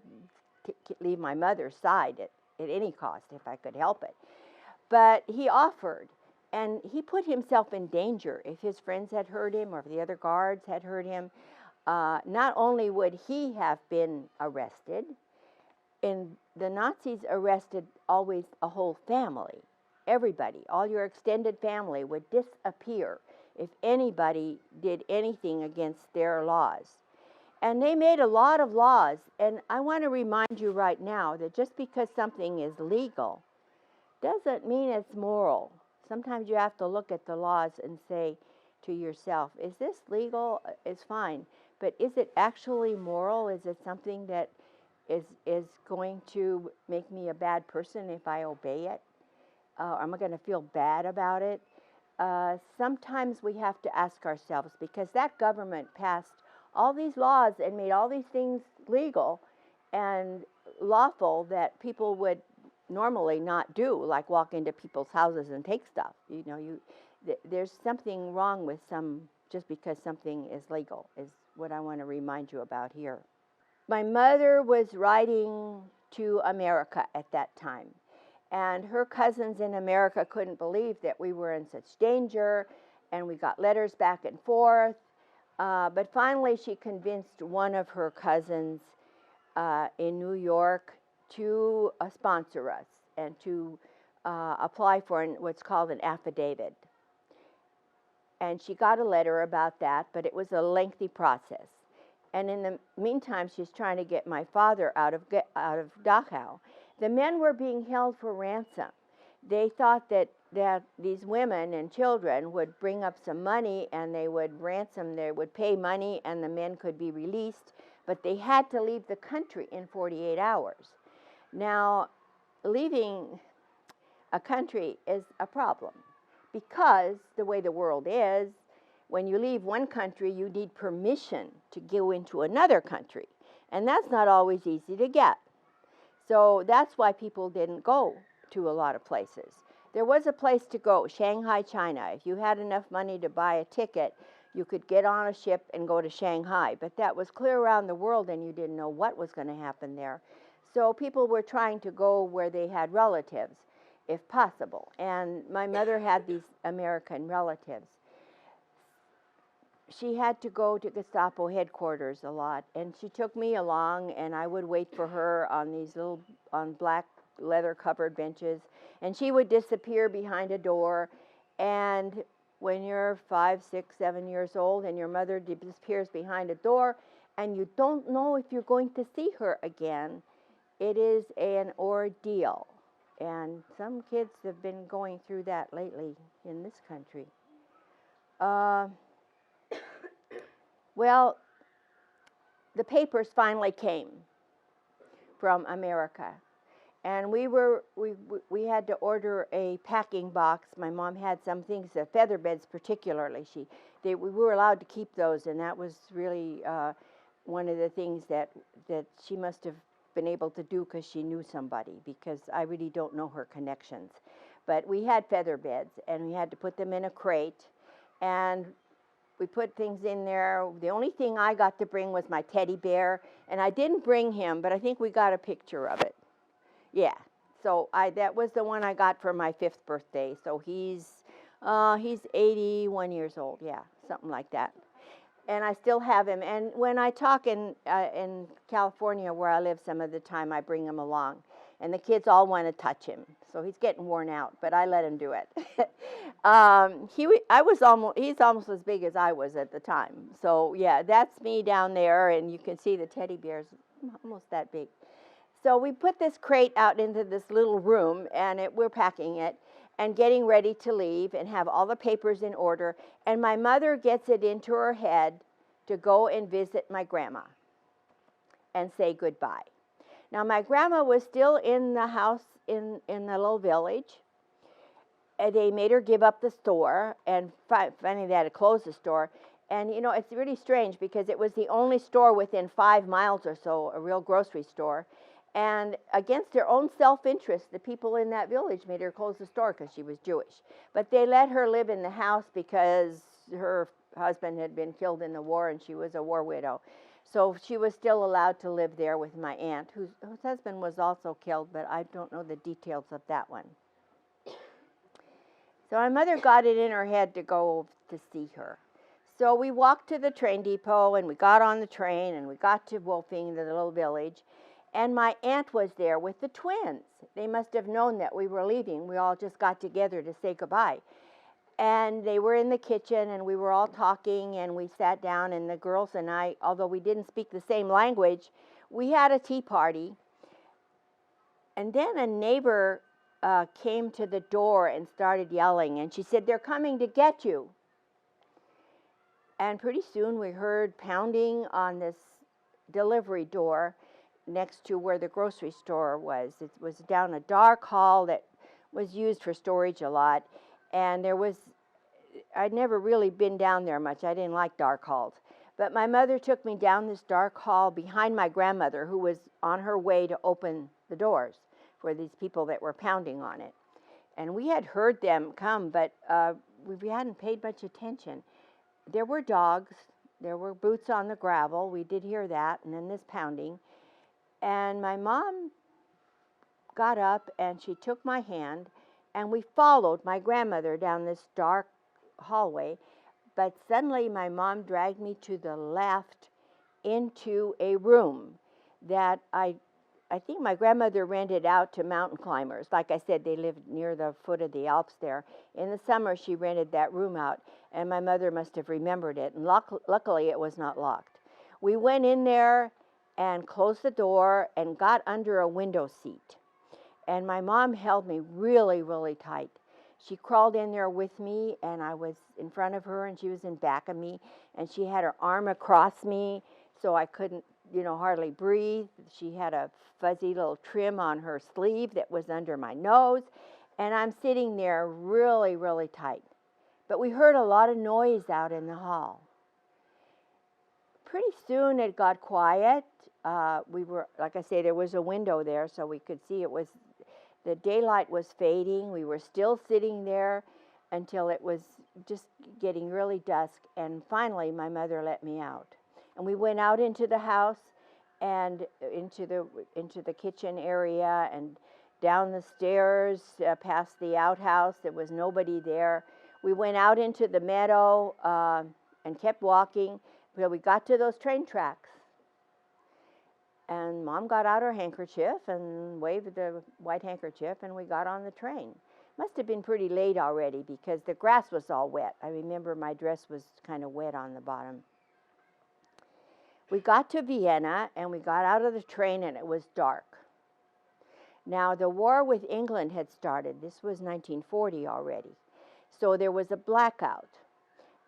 leave my mother's side at any cost if I could help it. But he offered, and he put himself in danger. If his friends had heard him or if the other guards had heard him, not only would he have been arrested, and the Nazis arrested always a whole family. Everybody, all your extended family would disappear if anybody did anything against their laws. And they made a lot of laws, and I want to remind you right now that just because something is legal doesn't mean it's moral. Sometimes you have to look at the laws and say to yourself, is this legal? It's fine. But is it actually moral? Is it something that is going to make me a bad person if I obey it? Am I going to feel bad about it? Sometimes we have to ask ourselves, because that government passed all these laws and made all these things legal and lawful that people would normally not do, like walk into people's houses and take stuff. There's something wrong with just because something is legal, is what I want to remind you about here. My mother was writing to America at that time, and her cousins in America couldn't believe that we were in such danger, and we got letters back and forth. But finally, she convinced one of her cousins in New York to sponsor us and to apply for what's called an affidavit. And she got a letter about that, but it was a lengthy process. And in the meantime, she's trying to get my father out of Dachau. The men were being held for ransom. They thought that these women and children would bring up some money and they would pay money and the men could be released, but they had to leave the country in 48 hours. Now, leaving a country is a problem because the way the world is, when you leave one country, you need permission to go into another country. And that's not always easy to get. So that's why people didn't go to a lot of places. There was a place to go, Shanghai, China. If you had enough money to buy a ticket, you could get on a ship and go to Shanghai. But that was clear around the world and you didn't know what was going to happen there. So people were trying to go where they had relatives, if possible. And my mother had these American relatives. She had to go to Gestapo headquarters a lot, and she took me along, and I would wait for her on these on black leather-covered benches, and she would disappear behind a door. And when you're 5, 6, 7 years old, and your mother disappears behind a door, and you don't know if you're going to see her again, it is an ordeal. And some kids have been going through that lately in this country. Well, the papers finally came from America, and we had to order a packing box. My mom had some things, the feather beds particularly. We were allowed to keep those, and that was really one of the things that she must have been able to do because she knew somebody, because I really don't know her connections. But we had feather beds, and we had to put them in a crate, and we put things in there. The only thing I got to bring was my teddy bear, and I didn't bring him, but I think we got a picture of it. Yeah, so that was the one I got for my 5th birthday. So he's 81 years old, yeah, something like that. And I still have him. And when I talk in California, where I live some of the time, I bring him along. And the kids all want to touch him. So he's getting worn out, but I let him do it. He's almost as big as I was at the time. So yeah, that's me down there, and you can see the teddy bear's almost that big. So we put this crate out into this little room, and we're packing it and getting ready to leave and have all the papers in order. And my mother gets it into her head to go and visit my grandma and say goodbye. Now, my grandma was still in the house in the little village. They made her give up the store, and finally they had to close the store. And, you know, it's really strange because it was the only store within 5 miles or so, a real grocery store. And against their own self-interest, the people in that village made her close the store because she was Jewish. But they let her live in the house because her husband had been killed in the war and she was a war widow. So she was still allowed to live there with my aunt, whose husband was also killed, but I don't know the details of that one. So my mother got it in her head to go to see her. So we walked to the train depot, and we got on the train, and we got to Wolfing, the little village, and my aunt was there with the twins. They must have known that we were leaving. We all just got together to say goodbye. And they were in the kitchen, and we were all talking, and we sat down, and the girls and I, although we didn't speak the same language, we had a tea party. And then a neighbor came to the door and started yelling, and she said, "They're coming to get you." And pretty soon we heard pounding on this delivery door next to where the grocery store was. It was down a dark hall that was used for storage a lot. And I'd never really been down there much. I didn't like dark halls. But my mother took me down this dark hall behind my grandmother, who was on her way to open the doors for these people that were pounding on it. And we had heard them come, but we hadn't paid much attention. There were dogs. There were boots on the gravel. We did hear that, and then this pounding. And my mom got up, and she took my hand, and we followed my grandmother down this dark hallway. But suddenly my mom dragged me to the left into a room that I think my grandmother rented out to mountain climbers. Like I said, they lived near the foot of the Alps there. In the summer, she rented that room out, and my mother must have remembered it. And luckily, it was not locked. We went in there and closed the door and got under a window seat. And my mom held me really, really tight. She crawled in there with me, and I was in front of her, and she was in back of me, and she had her arm across me so I couldn't hardly breathe. She had a fuzzy little trim on her sleeve that was under my nose, and I'm sitting there really, really tight. But we heard a lot of noise out in the hall. Pretty soon it got quiet. We were, like I say, there was a window there, so we could see the daylight was fading. We were still sitting there until it was just getting really dusk, and finally my mother let me out. And we went out into the house and into the kitchen area and down the stairs past the outhouse. There was nobody there. We went out into the meadow and kept walking until we got to those train tracks. And Mom got out her handkerchief and waved the white handkerchief, and we got on the train. Must have been pretty late already because the grass was all wet. I remember my dress was kind of wet on the bottom. We got to Vienna and we got out of the train and it was dark. Now the war with England had started. This was 1940 already. So there was a blackout.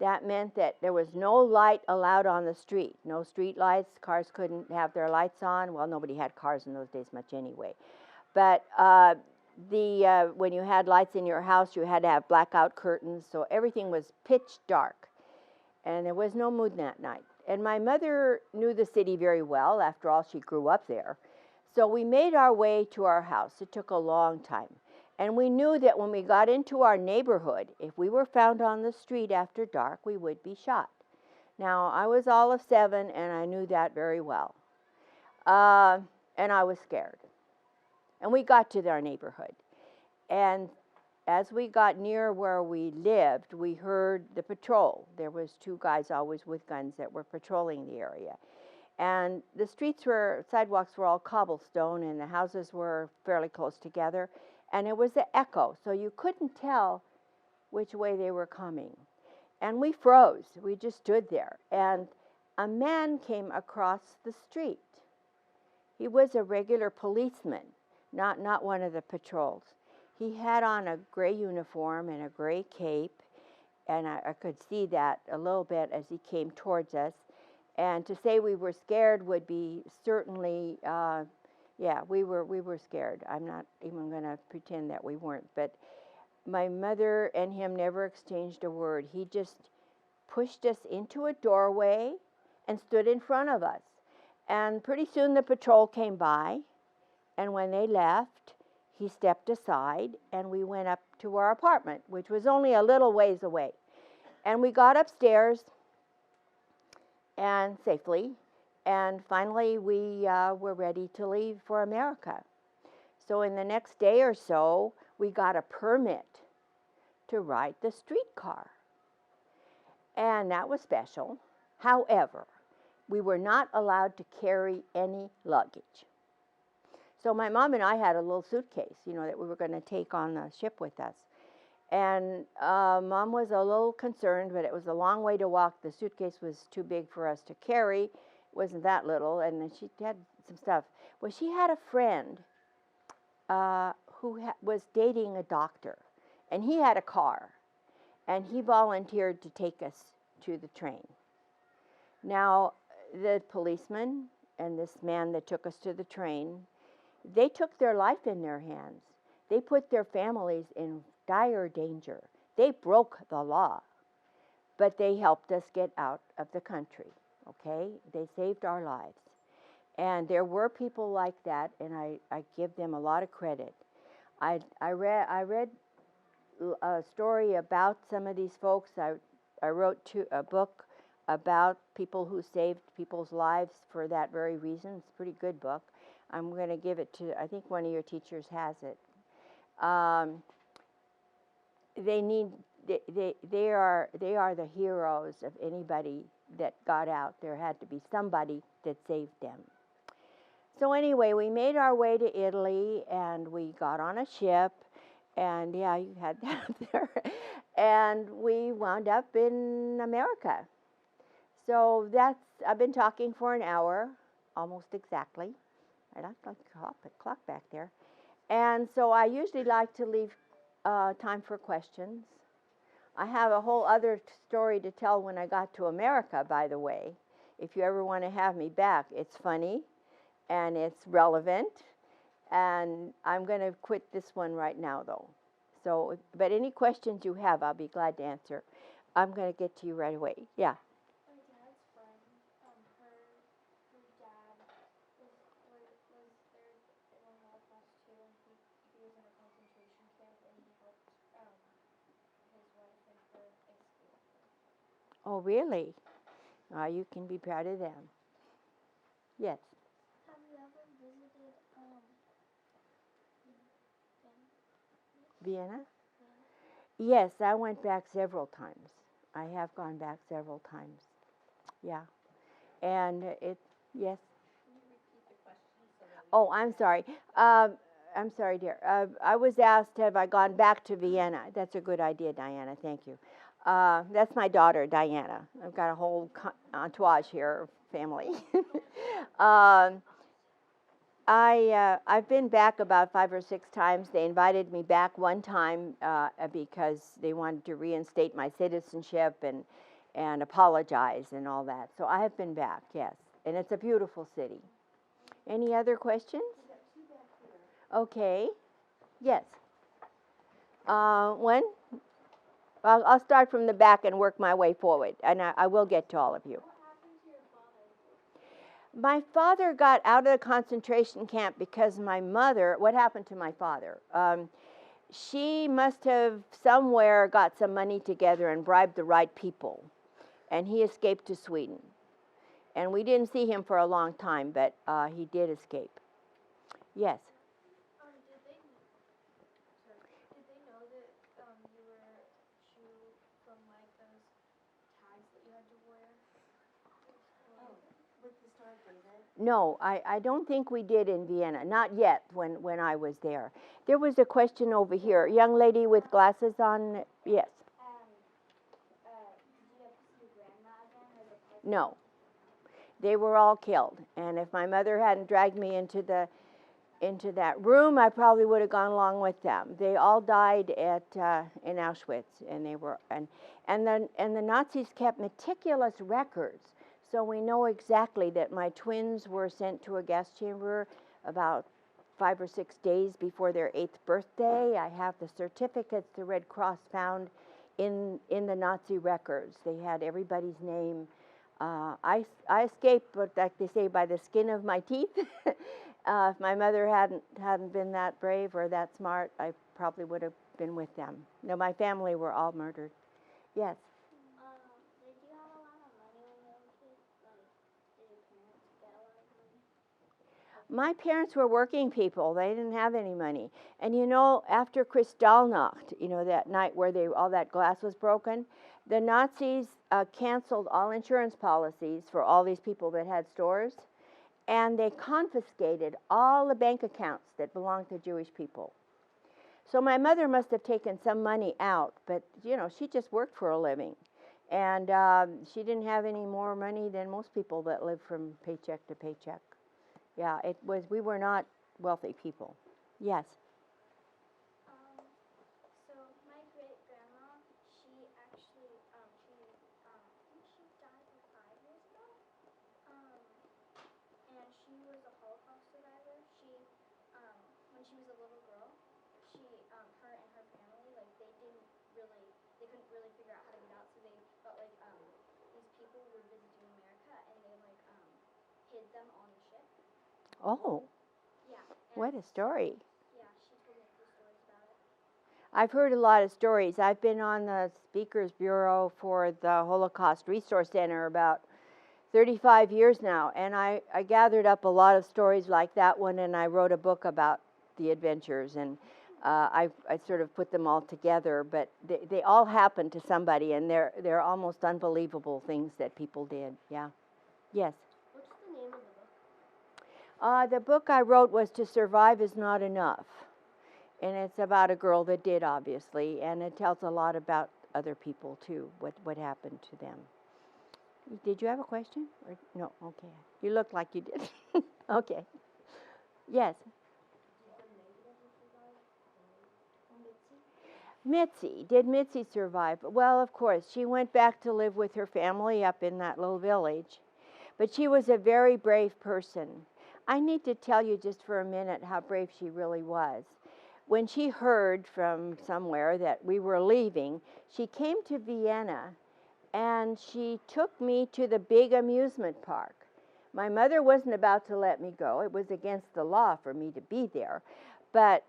That meant that there was no light allowed on the street. No street lights. Cars couldn't have their lights on. Well, nobody had cars in those days much anyway. But when you had lights in your house, you had to have blackout curtains. So everything was pitch dark. And there was no moon that night. And my mother knew the city very well. After all, she grew up there. So we made our way to our house. It took a long time. And we knew that when we got into our neighborhood, if we were found on the street after dark, we would be shot. Now, I was all of 7, and I knew that very well. And I was scared. And we got to our neighborhood. And as we got near where we lived, we heard the patrol. There was 2 guys always with guns that were patrolling the area. And the sidewalks were all cobblestone, and the houses were fairly close together. And it was an echo, so you couldn't tell which way they were coming. And we froze. We just stood there. And a man came across the street. He was a regular policeman, not one of the patrols. He had on a gray uniform and a gray cape, and I could see that a little bit as he came towards us. And to say we were scared would be certainly... yeah, we were scared. I'm not even going to pretend that we weren't. But my mother and him never exchanged a word. He just pushed us into a doorway and stood in front of us. And pretty soon the patrol came by. And when they left, he stepped aside and we went up to our apartment, which was only a little ways away. And we got upstairs and safely. And finally, we were ready to leave for America. So in the next day or so, we got a permit to ride the streetcar. And that was special. However, we were not allowed to carry any luggage. So my mom and I had a little suitcase, that we were going to take on the ship with us. And Mom was a little concerned, but it was a long way to walk. The suitcase was too big for us to carry. Wasn't that little, and then she had some stuff. Well, she had a friend who was dating a doctor, and he had a car, and he volunteered to take us to the train. Now, the policeman and this man that took us to the train, they took their life in their hands. They put their families in dire danger. They broke the law, but they helped us get out of the country. Okay, they saved our lives. And there were people like that, and I give them a lot of credit. I read a story about some of these folks. I wrote a book about people who saved people's lives for that very reason. It's a pretty good book. I'm going to give it to, I think one of your teachers has it. They are the heroes of anybody that got out. There had to be somebody that saved them. So anyway, we made our way to Italy, and we got on a ship, and yeah, you had that up there, and we wound up in America. So I've been talking for an hour, almost exactly. I like the clock back there. And so I usually like to leave time for questions. I have a whole other story to tell when I got to America, by the way. if you ever want to have me back. It's funny, and it's relevant, and I'm going to quit this one right now, though. So, but any questions you have, I'll be glad to answer. I'm going to get to you right away. Yeah. My dad's friend, her dad was there in the Holocaust too, and he was in a concentration camp, and he helped his wife and her escape. Oh, really? You can be proud of them. Yes. Have you ever visited Vienna? Yes, I went back several times. I have gone back several times. Yeah. And yes. Can you repeat the question so that we Oh, I'm sorry. I'm sorry, dear. I was asked, have I gone back to Vienna? That's a good idea, Diana. Thank you. That's my daughter, Diana. I've got a whole entourage here, family. I've been back about 5 or 6 times. They invited me back one time because they wanted to reinstate my citizenship and apologize and all that. So I have been back, yes. And it's a beautiful city. Any other questions? Okay. Yes. When? I'll start from the back and work my way forward, and I will get to all of you. what happened to your father? My father got out of the concentration camp because my mother, what happened to my father? She must have somewhere got some money together and bribed the right people, and he escaped to Sweden. And we didn't see him for a long time, but he did escape. Yes. Did they know that you were Jew from like those tags that you had to wear? With the Star of David? No, I don't think we did in Vienna. Not yet when I was there. There was a question over here. Young lady with glasses on. Yes. Did you get to see your grandma again or the cousin? No. They were all killed. And if my mother hadn't dragged me into that room, I probably would have gone along with them. They all died in Auschwitz, and they were and the Nazis kept meticulous records. So we know exactly that my twins were sent to a gas chamber about 5 or 6 days before their 8th birthday. I have the certificates the Red Cross found in the Nazi records. They had everybody's name. I escaped, but like they say, by the skin of my teeth. If my mother hadn't been that brave or that smart, I probably would have been with them. No, my family were all murdered. Yes. Did you have a lot of money when you were kids? Like, did your parents get a lot of money? My parents were working people. They didn't have any money. And you know, after Kristallnacht, you know, that night where all that glass was broken, the Nazis canceled all insurance policies for all these people that had stores, and they confiscated all the bank accounts that belonged to Jewish people. So my mother must have taken some money out, but you know, she just worked for a living. And she didn't have any more money than most people that live from paycheck to paycheck. Yeah, we were not wealthy people. Yes. So my great grandma, she actually, I think she died like 5 years ago. And she was a Holocaust survivor. She, when she was a little girl, her and her family, like they couldn't really figure out how to get out. So they thought like these people were visiting America, and they like hid them on the ship. Oh, Yeah. what a story. Yeah, she told me a few stories about it. I've heard a lot of stories. I've been on the Speakers Bureau for the Holocaust Resource Center about 35 years now, and I gathered up a lot of stories like that one, and I wrote a book about the adventures, and I sort of put them all together, but they all happened to somebody, and they're almost unbelievable things that people did. Yeah. Yes. What's the name of the book? The book I wrote was To Survive Is Not Enough, and it's about a girl that did, obviously, and it tells a lot about other people too, what happened to them. Did you have a question? Or, no, okay. You look like you did. Okay. Yes. Mitzi. Did Mitzi survive? Well, of course. She went back to live with her family up in that little village. But she was a very brave person. I need to tell you just for a minute how brave she really was. When she heard from somewhere that we were leaving, she came to Vienna and she took me to the big amusement park. My mother wasn't about to let me go. It was against the law for me to be there. But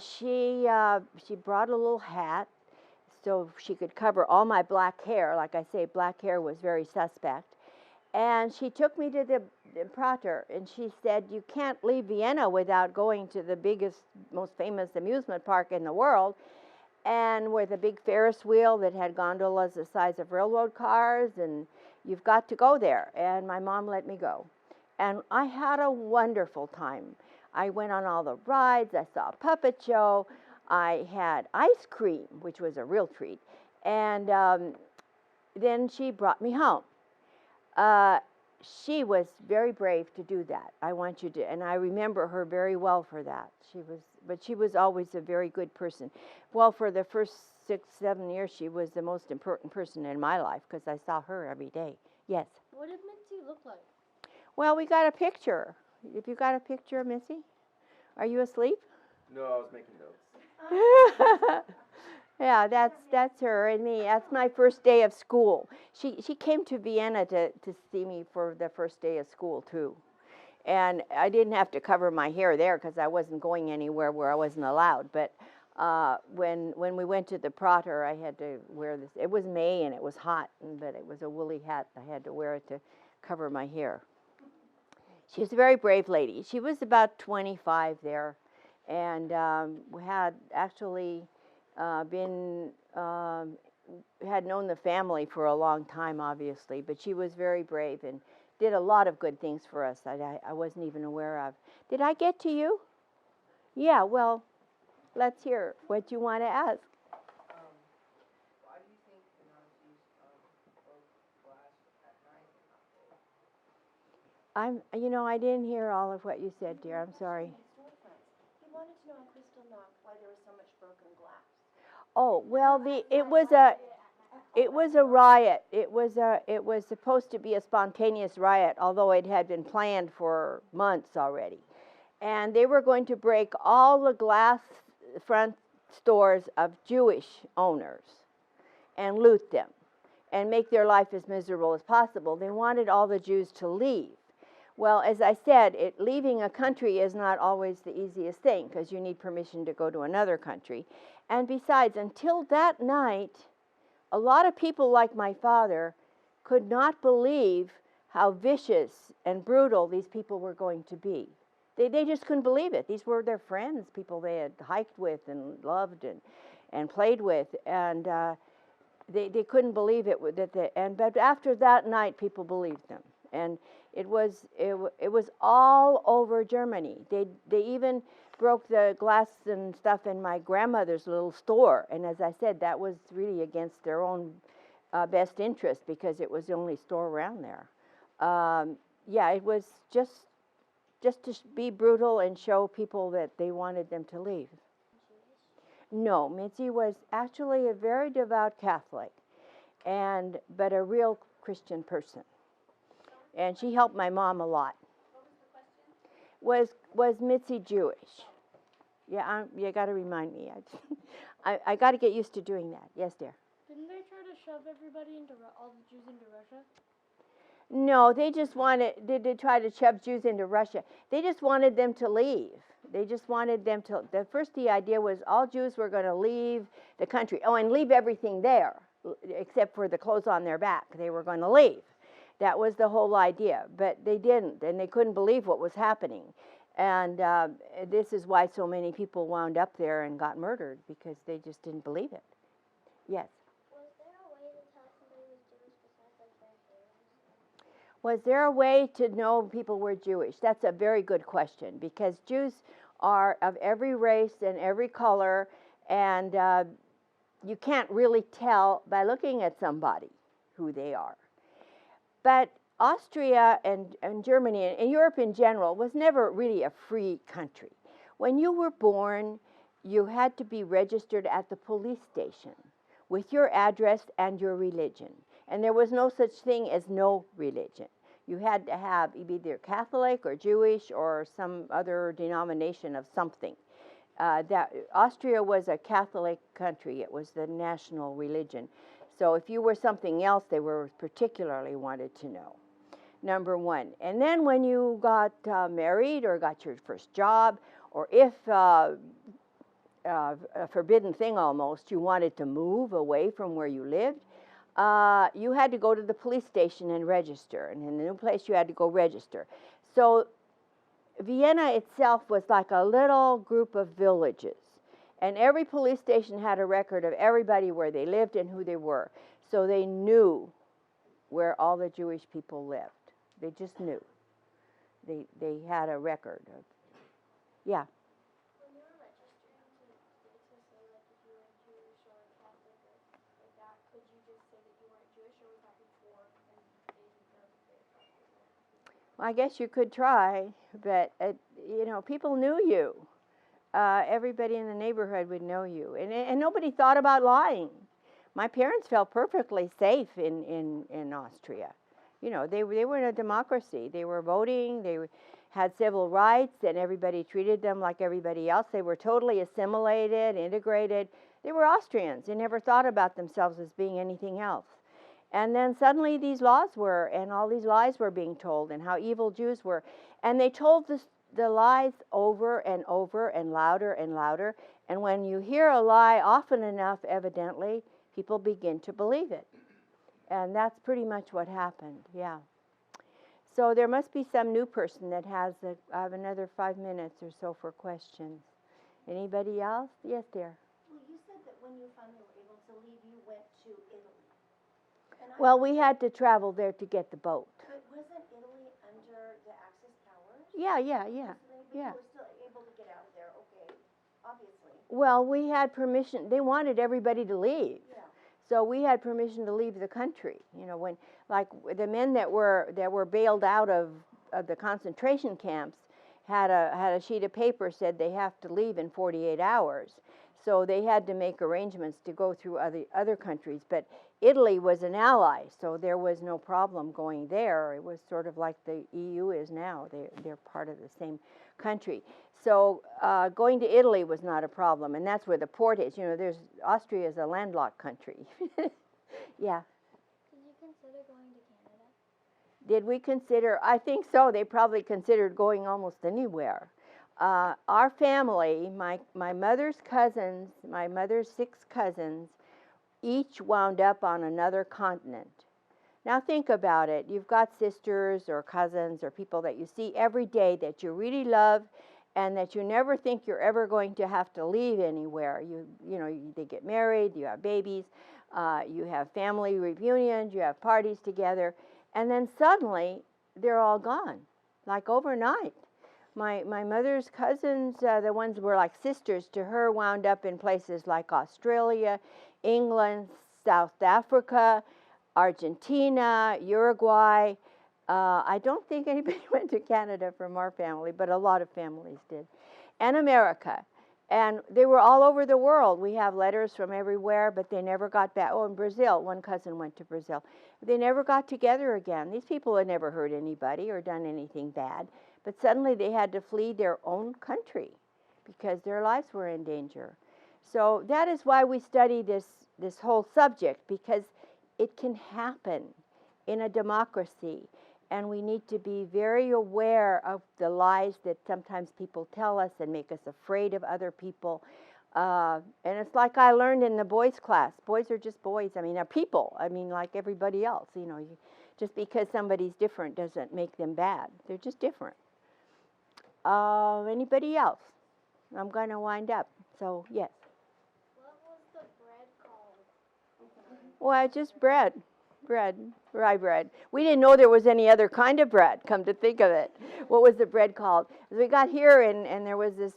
she brought a little hat so she could cover all my black hair. Like I say, black hair was very suspect. And she took me to the Prater, and she said, you can't leave Vienna without going to the biggest, most famous amusement park in the world, and with a big Ferris wheel that had gondolas the size of railroad cars, and you've got to go there. And my mom let me go. And I had a wonderful time. I went on all the rides, I saw a puppet show, I had ice cream, which was a real treat, and then she brought me home. She was very brave to do that. I want you to, and I remember her very well for that. But she was always a very good person. Well, for the first 6, 7 years, she was the most important person in my life because I saw her every day. Yes. What did Minty look like? Well, we got a picture. If you got a picture of Missy, are you asleep? No, I was making notes. Yeah, that's her and me. That's my first day of school. She came to Vienna to see me for the first day of school too. And I didn't have to cover my hair there because I wasn't going anywhere where I wasn't allowed. But when we went to the Prater, I had to wear this. It was May and it was hot, but it was a woolly hat. I had to wear it to cover my hair. She was a very brave lady. She was about 25 there, and had actually had known the family for a long time, obviously, but she was very brave and did a lot of good things for us that I wasn't even aware of. Did I get to you? Yeah, well, let's hear what you want to ask. Why do you think the Nazis broke glass at night and not day? I didn't hear all of what you said, dear. I'm sorry. He wanted to know on Kristallnacht why there was so much broken glass. Oh, well, it was a riot. It was supposed to be a spontaneous riot, although it had been planned for months already. And they were going to break all the glass front stores of Jewish owners and loot them and make their life as miserable as possible. They wanted all the Jews to leave. Well, as I said, leaving a country is not always the easiest thing because you need permission to go to another country. And besides, until that night, a lot of people like my father could not believe how vicious and brutal these people were going to be. They just couldn't believe it. These were their friends, people they had hiked with and loved and played with, and they couldn't believe it. But after that night, people believed them, and it was all over Germany. They even broke the glass and stuff in my grandmother's little store, and as I said, that was really against their own best interest because it was the only store around there. Yeah, it was just to be brutal and show people that they wanted them to leave. No, Mitzi was actually a very devout Catholic, but a real Christian person. And she helped my mom a lot. What was the question? Was Mitzi Jewish? Yeah, you got to remind me. I got to get used to doing that. Yes, dear. Didn't they try to shove everybody all the Jews into Russia? No, they just they try to shove Jews into Russia. They just wanted them to leave. They just wanted them to, the idea was all Jews were going to leave the country. Oh, and leave everything there, except for the clothes on their back. They were going to leave. That was the whole idea, but they didn't, and they couldn't believe what was happening. And this is why so many people wound up there and got murdered, because they just didn't believe it. Yes? Was there a way to tell somebody was Jewish besides like their hair? Was there a way to know people were Jewish? That's a very good question, because Jews are of every race and every color, and you can't really tell by looking at somebody who they are. But Austria and Germany and Europe in general was never really a free country. When you were born, you had to be registered at the police station with your address and your religion. And there was no such thing as no religion. You had to have either Catholic or Jewish or some other denomination of something. That Austria was a Catholic country. It was the national religion. So if you were something else, they were particularly wanted to know. Number one. And then when you got married or got your first job, or if a forbidden thing almost, you wanted to move away from where you lived, you had to go to the police station and register. And in the new place, you had to go register. So Vienna itself was like a little group of villages. And every police station had a record of everybody where they lived and who they were. So they knew where all the Jewish people lived. They just knew. They had a record of, yeah. When you were registering to say like if you were Jewish or Catholic or like that, could you just say that you weren't Jewish, or was that before and they didn't know that they were? Well, I guess you could try, but you know, people knew you. Everybody in the neighborhood would know you, and nobody thought about lying. My parents felt perfectly safe in Austria. You know, they were in a democracy. They were voting. They had civil rights, and everybody treated them like everybody else. They were totally assimilated, integrated. They were Austrians. They never thought about themselves as being anything else. And then suddenly these laws were, and all these lies were being told, and how evil Jews were. And they told the lies over and over and louder and louder. And when you hear a lie often enough, evidently, people begin to believe it. And that's pretty much what happened, yeah. So there must be some new person that has I have another 5 minutes or so for questions. Anybody else? Yes, dear. Well, you said that when you finally were able to leave, you went to Italy. And Well, we had to travel there to get the boat. But wasn't Italy under the Axis powers? Yeah. But Yeah. you were still able to get out of there, okay, obviously. Well, we had permission. They wanted everybody to leave. Yeah. So we had permission to leave the country. You know, when like the men that were bailed out of the concentration camps had a sheet of paper said they have to leave in 48 hours. So they had to make arrangements to go through other countries. But Italy was an ally, so there was no problem going there. It was sort of like the EU is now. They're part of the same country. So going to Italy was not a problem, and that's where the port is. You know, Austria is a landlocked country. Yeah. Did you consider going to Canada? Did we consider? I think so. They probably considered going almost anywhere. Our family, my mother's cousins, my mother's 6 cousins, each wound up on another continent. Now think about it. You've got sisters or cousins or people that you see every day that you really love, and that you never think you're ever going to have to leave anywhere. You know, they get married, you have babies, you have family reunions, you have parties together, and then suddenly they're all gone, like overnight. My mother's cousins, the ones who were like sisters to her, wound up in places like Australia, England, South Africa, Argentina, Uruguay. I don't think anybody went to Canada from our family, but a lot of families did. And America. And they were all over the world. We have letters from everywhere, but they never got back. Oh, in Brazil, one cousin went to Brazil. They never got together again. These people had never hurt anybody or done anything bad, but suddenly they had to flee their own country because their lives were in danger. So that is why we study this whole subject, because it can happen in a democracy. And we need to be very aware of the lies that sometimes people tell us and make us afraid of other people. And it's like I learned in the boys' class. Boys are just boys. I mean, they're people. I mean, like everybody else. You know, just because somebody's different doesn't make them bad. They're just different. Anybody else? I'm going to wind up. So, yes. What was the bread called? Well, just bread, rye bread. We didn't know there was any other kind of bread, come to think of it. What was the bread called? We got here and there was this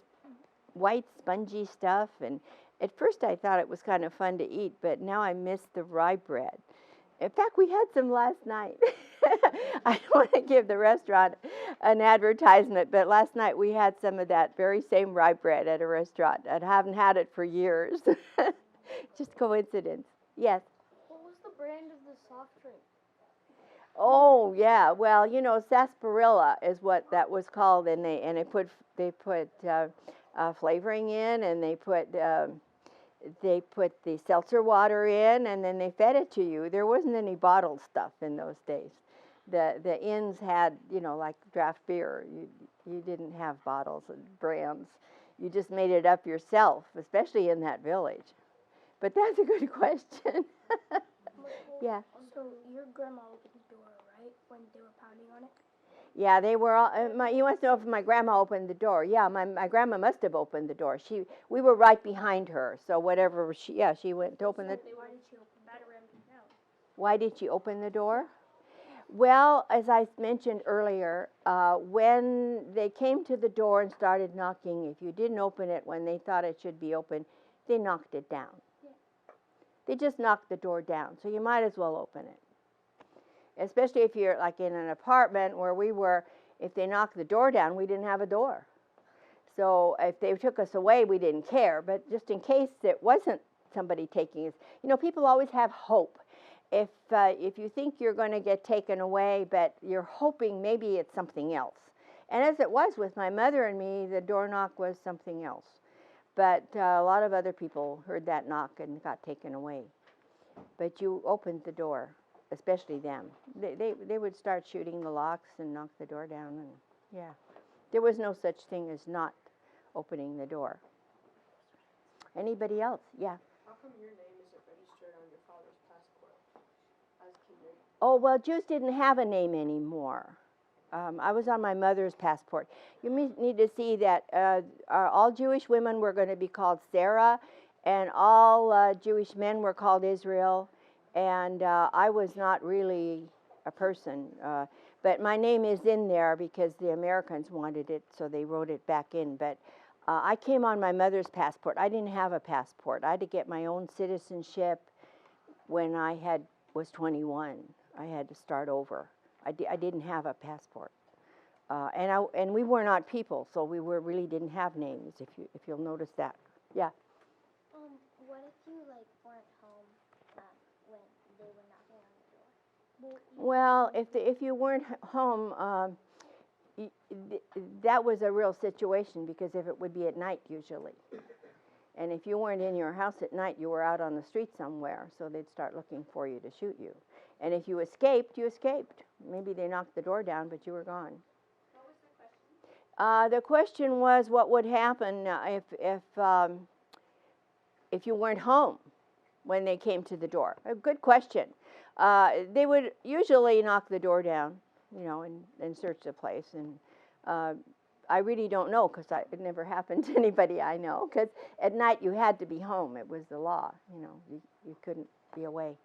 white spongy stuff, and at first I thought it was kind of fun to eat, but now I miss the rye bread. In fact, we had some last night. I don't want to give the restaurant an advertisement, but last night we had some of that very same rye bread at a restaurant. I haven't had it for years. Just coincidence. Yes? What was the brand of the soft drink? Oh yeah, well sarsaparilla is what that was called, and they put flavoring in, and they put the seltzer water in, and then they fed it to you. There wasn't any bottled stuff in those days. The inns had like draft beer. You didn't have bottles and brands. You just made it up yourself, especially in that village. But that's a good question. Yeah. So your grandma opened the door, right, when they were pounding on it? Yeah, they were all. You want to know if my grandma opened the door? Yeah, my grandma must have opened the door. We were right behind her, so whatever she went to open the. Why did she open that around now? Why did she open the door? Well, as I mentioned earlier, when they came to the door and started knocking, if you didn't open it when they thought it should be open, they knocked it down. Yeah. They just knocked the door down, so you might as well open it. Especially if you're like in an apartment where we were, if they knocked the door down, we didn't have a door. So if they took us away, we didn't care. But just in case it wasn't somebody taking us, people always have hope. If you think you're going to get taken away, but you're hoping maybe it's something else. And as it was with my mother and me, the door knock was something else. But a lot of other people heard that knock and got taken away. But you opened the door, especially them. They would start shooting the locks and knock the door down. And yeah, there was no such thing as not opening the door. Anybody else? Yeah. How come your name isn't registered on your father's passport as Kinder? Oh, well, Jews didn't have a name anymore. I was on my mother's passport. You need to see that all Jewish women were going to be called Sarah, and all Jewish men were called Israel, and I was not really a person. But my name is in there because the Americans wanted it, so they wrote it back in. But I came on my mother's passport. I didn't have a passport. I had to get my own citizenship when I was 21. I had to start over. I didn't have a passport, and we were not people, so we really didn't have names. If you'll notice that, yeah. What if you weren't home when they were knocking on the door? Well, if you weren't home, that was a real situation, because if it would be at night usually, and if you weren't in your house at night, you were out on the street somewhere, so they'd start looking for you to shoot you. And if you escaped, you escaped. Maybe they knocked the door down, but you were gone. What was the question? The question was, what would happen if you weren't home when they came to the door? A good question. They would usually knock the door down, and search the place. And I really don't know, because it never happened to anybody I know. Because at night you had to be home. It was the law. You couldn't be away.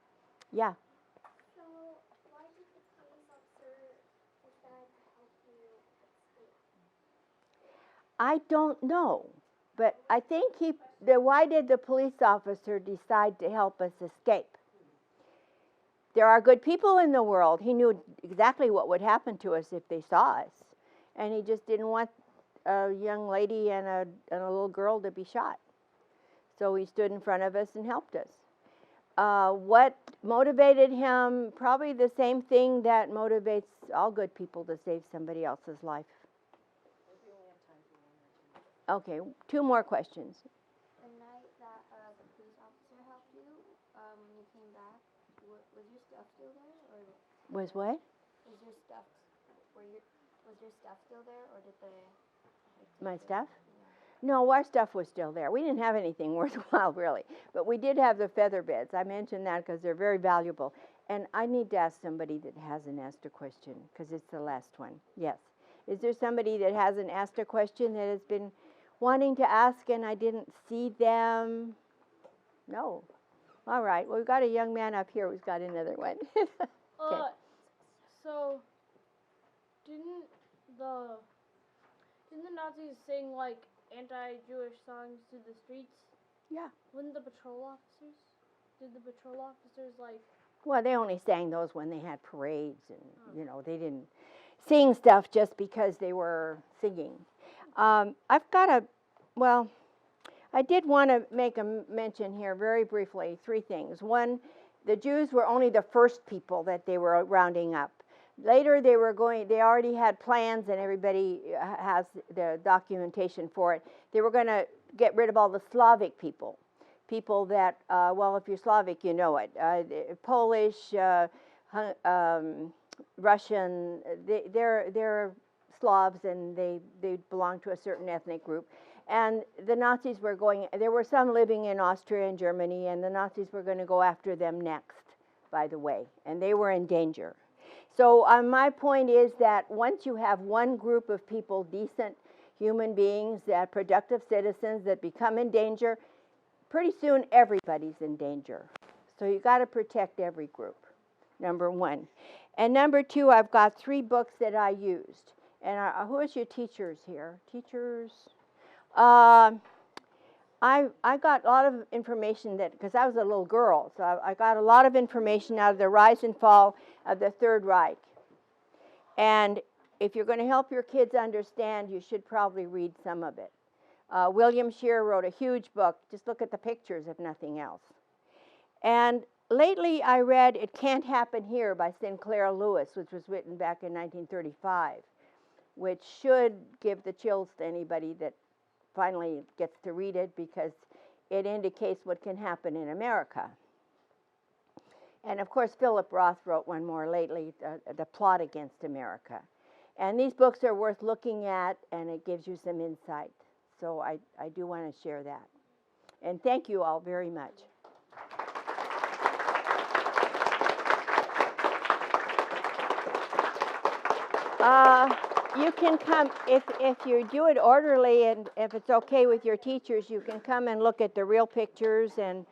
Yeah. So why did the police officer decide to help you escape? I don't know, but I think why did the police officer decide to help us escape? There are good people in the world. He knew exactly what would happen to us if they saw us, and he just didn't want a young lady and a little girl to be shot. So he stood in front of us and helped us. What motivated him? Probably the same thing that motivates all good people to save somebody else's life. We only have time for one or two. Okay, 2 more questions. The night that the police officer helped you, when you came back, was your stuff still there, or Was what? was your stuff still there, or did they? My stuff? No, our stuff was still there. We didn't have anything worthwhile, really. But we did have the feather beds. I mentioned that because they're very valuable. And I need to ask somebody that hasn't asked a question, because it's the last one. Yes. Is there somebody that hasn't asked a question that has been wanting to ask and I didn't see them? No. All right. Well, we've got a young man up here who's got another one. Okay. So didn't the Nazis sing anti-Jewish songs to the streets? Yeah. Wouldn't the patrol officers? Did the patrol officers Well, they only sang those when they had parades, and they didn't sing stuff just because they were singing. I did want to make a mention here very briefly, 3 things. One, the Jews were only the first people that they were rounding up. Later they already had plans, and everybody has the documentation for it. They were going to get rid of all the Slavic people that, well, if you're Slavic, you know it. Polish, Russian, they're Slavs, and they belong to a certain ethnic group. And the Nazis were there were some living in Austria and Germany, and the Nazis were going to go after them next, by the way, and they were in danger. So my point is that once you have one group of people, decent human beings, that productive citizens that become in danger, pretty soon everybody's in danger. So you got to protect every group, number one. And number two, I've got 3 books that I used. And who is your teachers here? Teachers? I got a lot of information because I was a little girl, so I got a lot of information out of the rise and fall of the Third Reich. And if you're going to help your kids understand, you should probably read some of it. William Shearer wrote a huge book. Just look at the pictures, if nothing else. And lately I read It Can't Happen Here by Sinclair Lewis, which was written back in 1935, which should give the chills to anybody that finally gets to read it, because it indicates what can happen in America. And of course, Philip Roth wrote one more lately, The Plot Against America. And these books are worth looking at, and it gives you some insight. So I do want to share that. And thank you all very much. You can come, if you do it orderly, and if it's okay with your teachers, you can come and look at the real pictures and